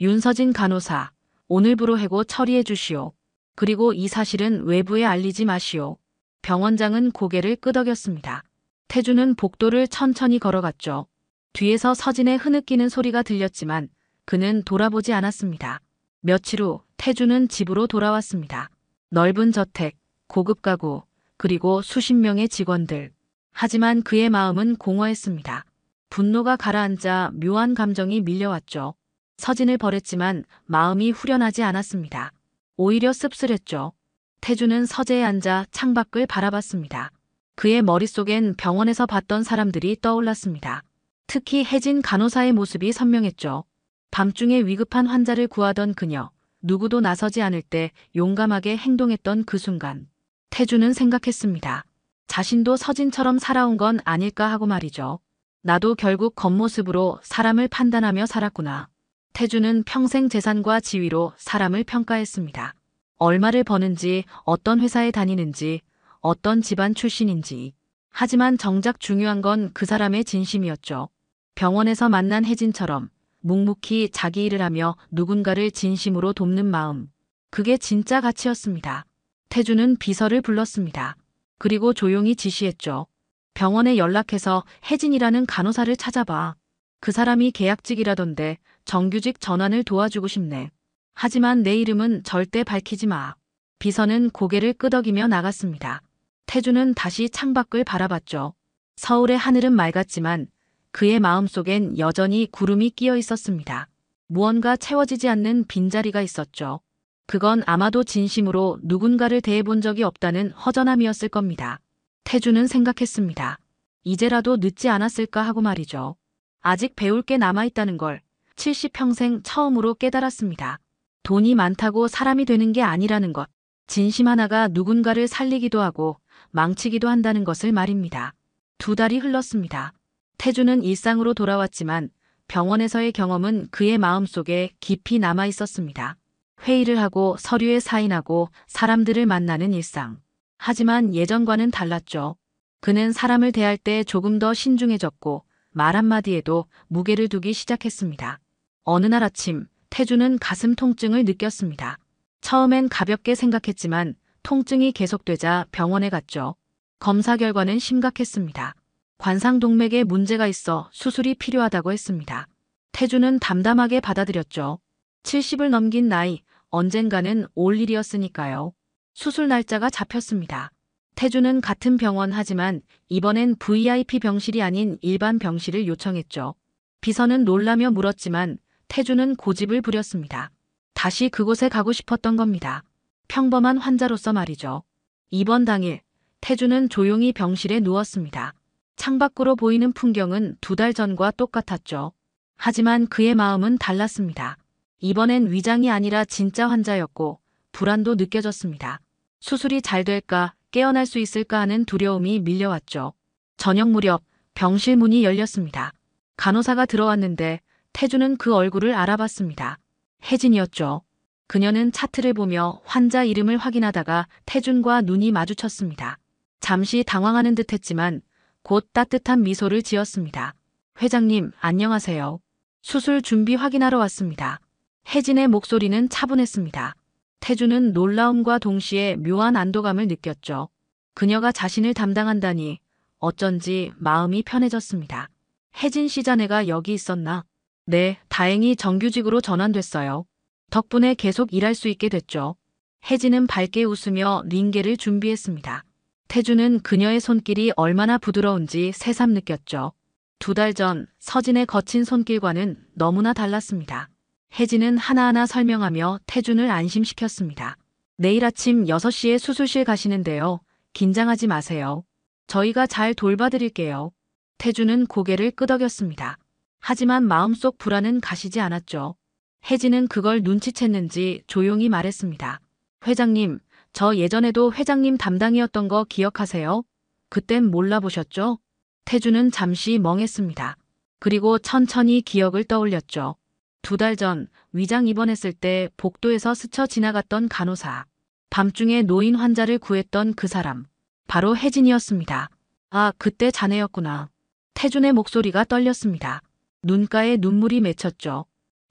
윤서진 간호사, 오늘부로 해고 처리해 주시오. 그리고 이 사실은 외부에 알리지 마시오. 병원장은 고개를 끄덕였습니다. 태준은 복도를 천천히 걸어갔죠. 뒤에서 서진의 흐느끼는 소리가 들렸지만 그는 돌아보지 않았습니다. 며칠 후 태준은 집으로 돌아왔습니다. 넓은 저택, 고급 가구, 그리고 수십 명의 직원들. 하지만 그의 마음은 공허했습니다. 분노가 가라앉아 묘한 감정이 밀려왔죠. 서진을 버렸지만 마음이 후련하지 않았습니다. 오히려 씁쓸했죠. 태준은 서재에 앉아 창밖을 바라봤습니다. 그의 머릿속엔 병원에서 봤던 사람들이 떠올랐습니다. 특히 혜진 간호사의 모습이 선명했죠. 밤중에 위급한 환자를 구하던 그녀, 누구도 나서지 않을 때 용감하게 행동했던 그 순간. 태주는 생각했습니다. 자신도 서진처럼 살아온 건 아닐까 하고 말이죠. 나도 결국 겉모습으로 사람을 판단하며 살았구나. 태주는 평생 재산과 지위로 사람을 평가했습니다. 얼마를 버는지, 어떤 회사에 다니는지, 어떤 집안 출신인지. 하지만 정작 중요한 건 그 사람의 진심이었죠. 병원에서 만난 혜진처럼 묵묵히 자기 일을 하며 누군가를 진심으로 돕는 마음. 그게 진짜 가치였습니다. 태주는 비서를 불렀습니다. 그리고 조용히 지시했죠. 병원에 연락해서 혜진이라는 간호사를 찾아봐. 그 사람이 계약직이라던데 정규직 전환을 도와주고 싶네. 하지만 내 이름은 절대 밝히지 마. 비서는 고개를 끄덕이며 나갔습니다. 태주는 다시 창밖을 바라봤죠. 서울의 하늘은 맑았지만 그의 마음속엔 여전히 구름이 끼어 있었습니다. 무언가 채워지지 않는 빈자리가 있었죠. 그건 아마도 진심으로 누군가를 대해본 적이 없다는 허전함이었을 겁니다. 태주는 생각했습니다. 이제라도 늦지 않았을까 하고 말이죠. 아직 배울 게 남아있다는 걸 70평생 처음으로 깨달았습니다. 돈이 많다고 사람이 되는 게 아니라는 것. 진심 하나가 누군가를 살리기도 하고 망치기도 한다는 것을 말입니다. 2달이 흘렀습니다. 태주는 일상으로 돌아왔지만 병원에서의 경험은 그의 마음속에 깊이 남아 있었습니다. 회의를 하고 서류에 사인하고 사람들을 만나는 일상. 하지만 예전과는 달랐죠. 그는 사람을 대할 때 조금 더 신중해졌고 말 한마디에도 무게를 두기 시작했습니다. 어느 날 아침 태주는 가슴 통증을 느꼈습니다. 처음엔 가볍게 생각했지만 통증이 계속되자 병원에 갔죠. 검사 결과는 심각했습니다. 관상동맥에 문제가 있어 수술이 필요하다고 했습니다. 태주는 담담하게 받아들였죠. 70을 넘긴 나이, 언젠가는 올 일이었으니까요. 수술 날짜가 잡혔습니다. 태주는 같은 병원 하지만 이번엔 VIP 병실이 아닌 일반 병실을 요청했죠. 비서는 놀라며 물었지만 태주는 고집을 부렸습니다. 다시 그곳에 가고 싶었던 겁니다. 평범한 환자로서 말이죠. 입원 당일, 태주는 조용히 병실에 누웠습니다. 창밖으로 보이는 풍경은 2달 전과 똑같았죠. 하지만 그의 마음은 달랐습니다. 이번엔 위장이 아니라 진짜 환자였고 불안도 느껴졌습니다. 수술이 잘 될까, 깨어날 수 있을까 하는 두려움이 밀려왔죠. 저녁 무렵 병실 문이 열렸습니다. 간호사가 들어왔는데 태주는 그 얼굴을 알아봤습니다. 혜진이었죠. 그녀는 차트를 보며 환자 이름을 확인하다가 태준과 눈이 마주쳤습니다. 잠시 당황하는 듯했지만 곧 따뜻한 미소를 지었습니다. 회장님, 안녕하세요. 수술 준비 확인하러 왔습니다. 혜진의 목소리는 차분했습니다. 태주는 놀라움과 동시에 묘한 안도감을 느꼈죠. 그녀가 자신을 담당한다니 어쩐지 마음이 편해졌습니다. 혜진 씨 자네가 여기 있었나? 네, 다행히 정규직으로 전환됐어요. 덕분에 계속 일할 수 있게 됐죠. 혜진은 밝게 웃으며 링게를 준비했습니다. 태주는 그녀의 손길이 얼마나 부드러운지 새삼 느꼈죠. 2달 전 서진의 거친 손길과는 너무나 달랐습니다. 혜진은 하나하나 설명하며 태준을 안심시켰습니다. 내일 아침 6시에 수술실 가시는데요. 긴장하지 마세요. 저희가 잘 돌봐드릴게요. 태준은 고개를 끄덕였습니다. 하지만 마음속 불안은 가시지 않았죠. 혜진은 그걸 눈치챘는지 조용히 말했습니다. 회장님, 저 예전에도 회장님 담당이었던 거 기억하세요? 그땐 몰라보셨죠? 태주는 잠시 멍했습니다. 그리고 천천히 기억을 떠올렸죠. 2달 전 위장 입원했을 때 복도에서 스쳐 지나갔던 간호사. 밤중에 노인 환자를 구했던 그 사람. 바로 혜진이었습니다. 아, 그때 자네였구나. 태준의 목소리가 떨렸습니다. 눈가에 눈물이 맺혔죠.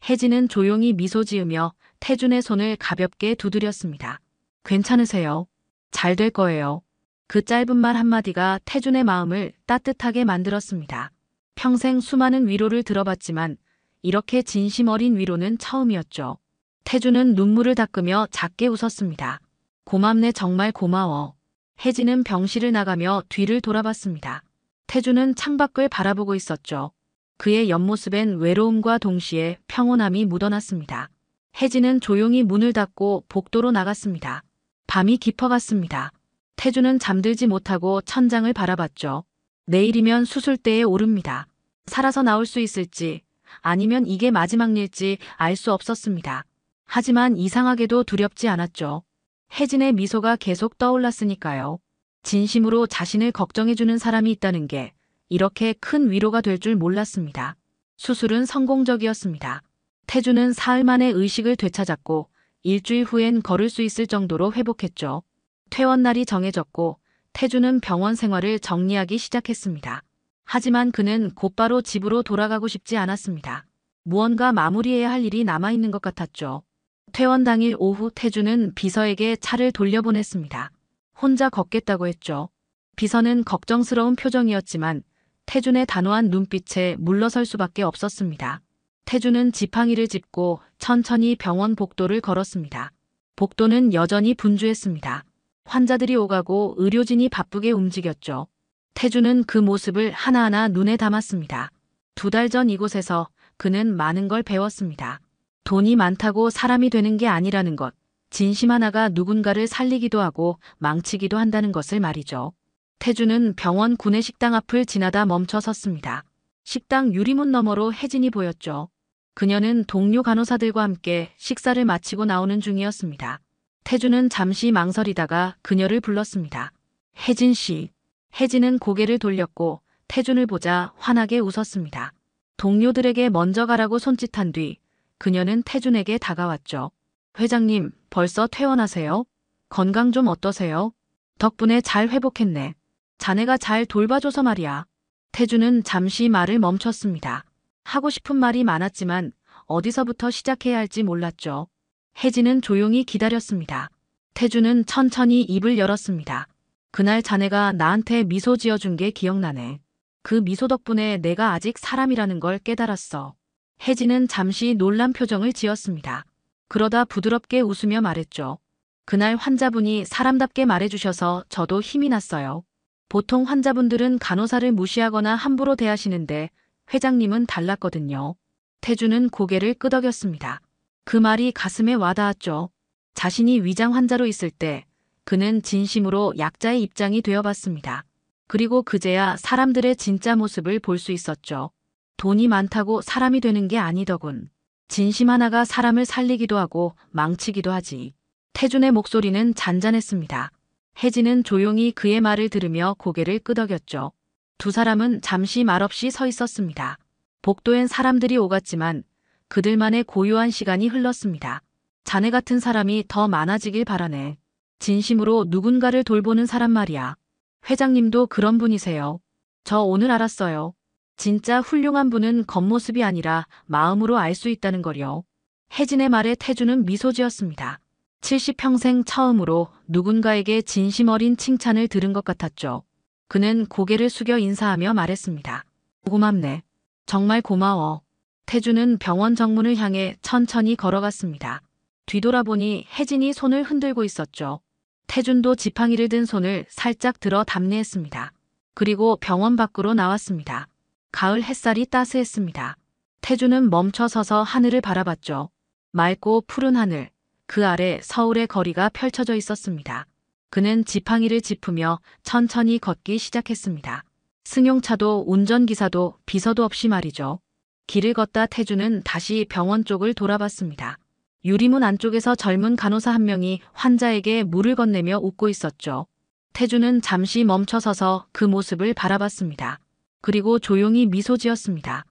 혜진은 조용히 미소 지으며 태준의 손을 가볍게 두드렸습니다. 괜찮으세요? 잘 될 거예요. 그 짧은 말 한마디가 태준의 마음을 따뜻하게 만들었습니다. 평생 수많은 위로를 들어봤지만 이렇게 진심 어린 위로는 처음이었죠. 태준은 눈물을 닦으며 작게 웃었습니다. 고맙네, 정말 고마워. 혜진은 병실을 나가며 뒤를 돌아봤습니다. 태준은 창밖을 바라보고 있었죠. 그의 옆모습엔 외로움과 동시에 평온함이 묻어났습니다. 혜진은 조용히 문을 닫고 복도로 나갔습니다. 밤이 깊어갔습니다. 태주는 잠들지 못하고 천장을 바라봤죠. 내일이면 수술대에 오릅니다. 살아서 나올 수 있을지 아니면 이게 마지막 일지 알 수 없었습니다. 하지만 이상하게도 두렵지 않았죠. 혜진의 미소가 계속 떠올랐으니까요. 진심으로 자신을 걱정해주는 사람이 있다는 게 이렇게 큰 위로가 될 줄 몰랐습니다. 수술은 성공적이었습니다. 태주는 사흘 만에 의식을 되찾았고 일주일 후엔 걸을 수 있을 정도로 회복했죠. 퇴원 날이 정해졌고 태주는 병원 생활을 정리하기 시작했습니다. 하지만 그는 곧바로 집으로 돌아가고 싶지 않았습니다. 무언가 마무리해야 할 일이 남아있는 것 같았죠. 퇴원 당일 오후 태주는 비서에게 차를 돌려보냈습니다. 혼자 걷겠다고 했죠. 비서는 걱정스러운 표정이었지만 태준의 단호한 눈빛에 물러설 수밖에 없었습니다. 태준은 지팡이를 짚고 천천히 병원 복도를 걸었습니다. 복도는 여전히 분주했습니다. 환자들이 오가고 의료진이 바쁘게 움직였죠. 태준은 그 모습을 하나하나 눈에 담았습니다. 2달 전 이곳에서 그는 많은 걸 배웠습니다. 돈이 많다고 사람이 되는 게 아니라는 것, 진심 하나가 누군가를 살리기도 하고 망치기도 한다는 것을 말이죠. 태준은 병원 구내식당 앞을 지나다 멈춰 섰습니다. 식당 유리문 너머로 혜진이 보였죠. 그녀는 동료 간호사들과 함께 식사를 마치고 나오는 중이었습니다. 태준은 잠시 망설이다가 그녀를 불렀습니다. 혜진 씨. 혜진은 고개를 돌렸고 태준을 보자 환하게 웃었습니다. 동료들에게 먼저 가라고 손짓한 뒤 그녀는 태준에게 다가왔죠. 회장님, 벌써 퇴원하세요? 건강 좀 어떠세요? 덕분에 잘 회복했네. 자네가 잘 돌봐줘서 말이야. 태준은 잠시 말을 멈췄습니다. 하고 싶은 말이 많았지만 어디서부터 시작해야 할지 몰랐죠. 혜진은 조용히 기다렸습니다. 태준은 천천히 입을 열었습니다. 그날 자네가 나한테 미소 지어준 게 기억나네. 그 미소 덕분에 내가 아직 사람이라는 걸 깨달았어. 혜진은 잠시 놀란 표정을 지었습니다. 그러다 부드럽게 웃으며 말했죠. 그날 환자분이 사람답게 말해주셔서 저도 힘이 났어요. 보통 환자분들은 간호사를 무시하거나 함부로 대하시는데 회장님은 달랐거든요. 태준은 고개를 끄덕였습니다. 그 말이 가슴에 와닿았죠. 자신이 위장 환자로 있을 때 그는 진심으로 약자의 입장이 되어봤습니다. 그리고 그제야 사람들의 진짜 모습을 볼 수 있었죠. 돈이 많다고 사람이 되는 게 아니더군. 진심 하나가 사람을 살리기도 하고 망치기도 하지. 태준의 목소리는 잔잔했습니다. 혜진은 조용히 그의 말을 들으며 고개를 끄덕였죠. 2 사람은 잠시 말없이 서 있었습니다. 복도엔 사람들이 오갔지만 그들만의 고요한 시간이 흘렀습니다. 자네 같은 사람이 더 많아지길 바라네. 진심으로 누군가를 돌보는 사람 말이야. 회장님도 그런 분이세요. 저 오늘 알았어요. 진짜 훌륭한 분은 겉모습이 아니라 마음으로 알 수 있다는 걸요. 혜진의 말에 태준은 미소 지었습니다. 70평생 처음으로 누군가에게 진심 어린 칭찬을 들은 것 같았죠. 그는 고개를 숙여 인사하며 말했습니다. 고맙네. 정말 고마워. 태준은 병원 정문을 향해 천천히 걸어갔습니다. 뒤돌아보니 혜진이 손을 흔들고 있었죠. 태준도 지팡이를 든 손을 살짝 들어 답례했습니다. 그리고 병원 밖으로 나왔습니다. 가을 햇살이 따스했습니다. 태준은 멈춰 서서 하늘을 바라봤죠. 맑고 푸른 하늘, 그 아래 서울의 거리가 펼쳐져 있었습니다. 그는 지팡이를 짚으며 천천히 걷기 시작했습니다. 승용차도 운전기사도 비서도 없이 말이죠. 길을 걷다 태준은 다시 병원 쪽을 돌아봤습니다. 유리문 안쪽에서 젊은 간호사 한 명이 환자에게 물을 건네며 웃고 있었죠. 태준은 잠시 멈춰 서서 그 모습을 바라봤습니다. 그리고 조용히 미소 지었습니다.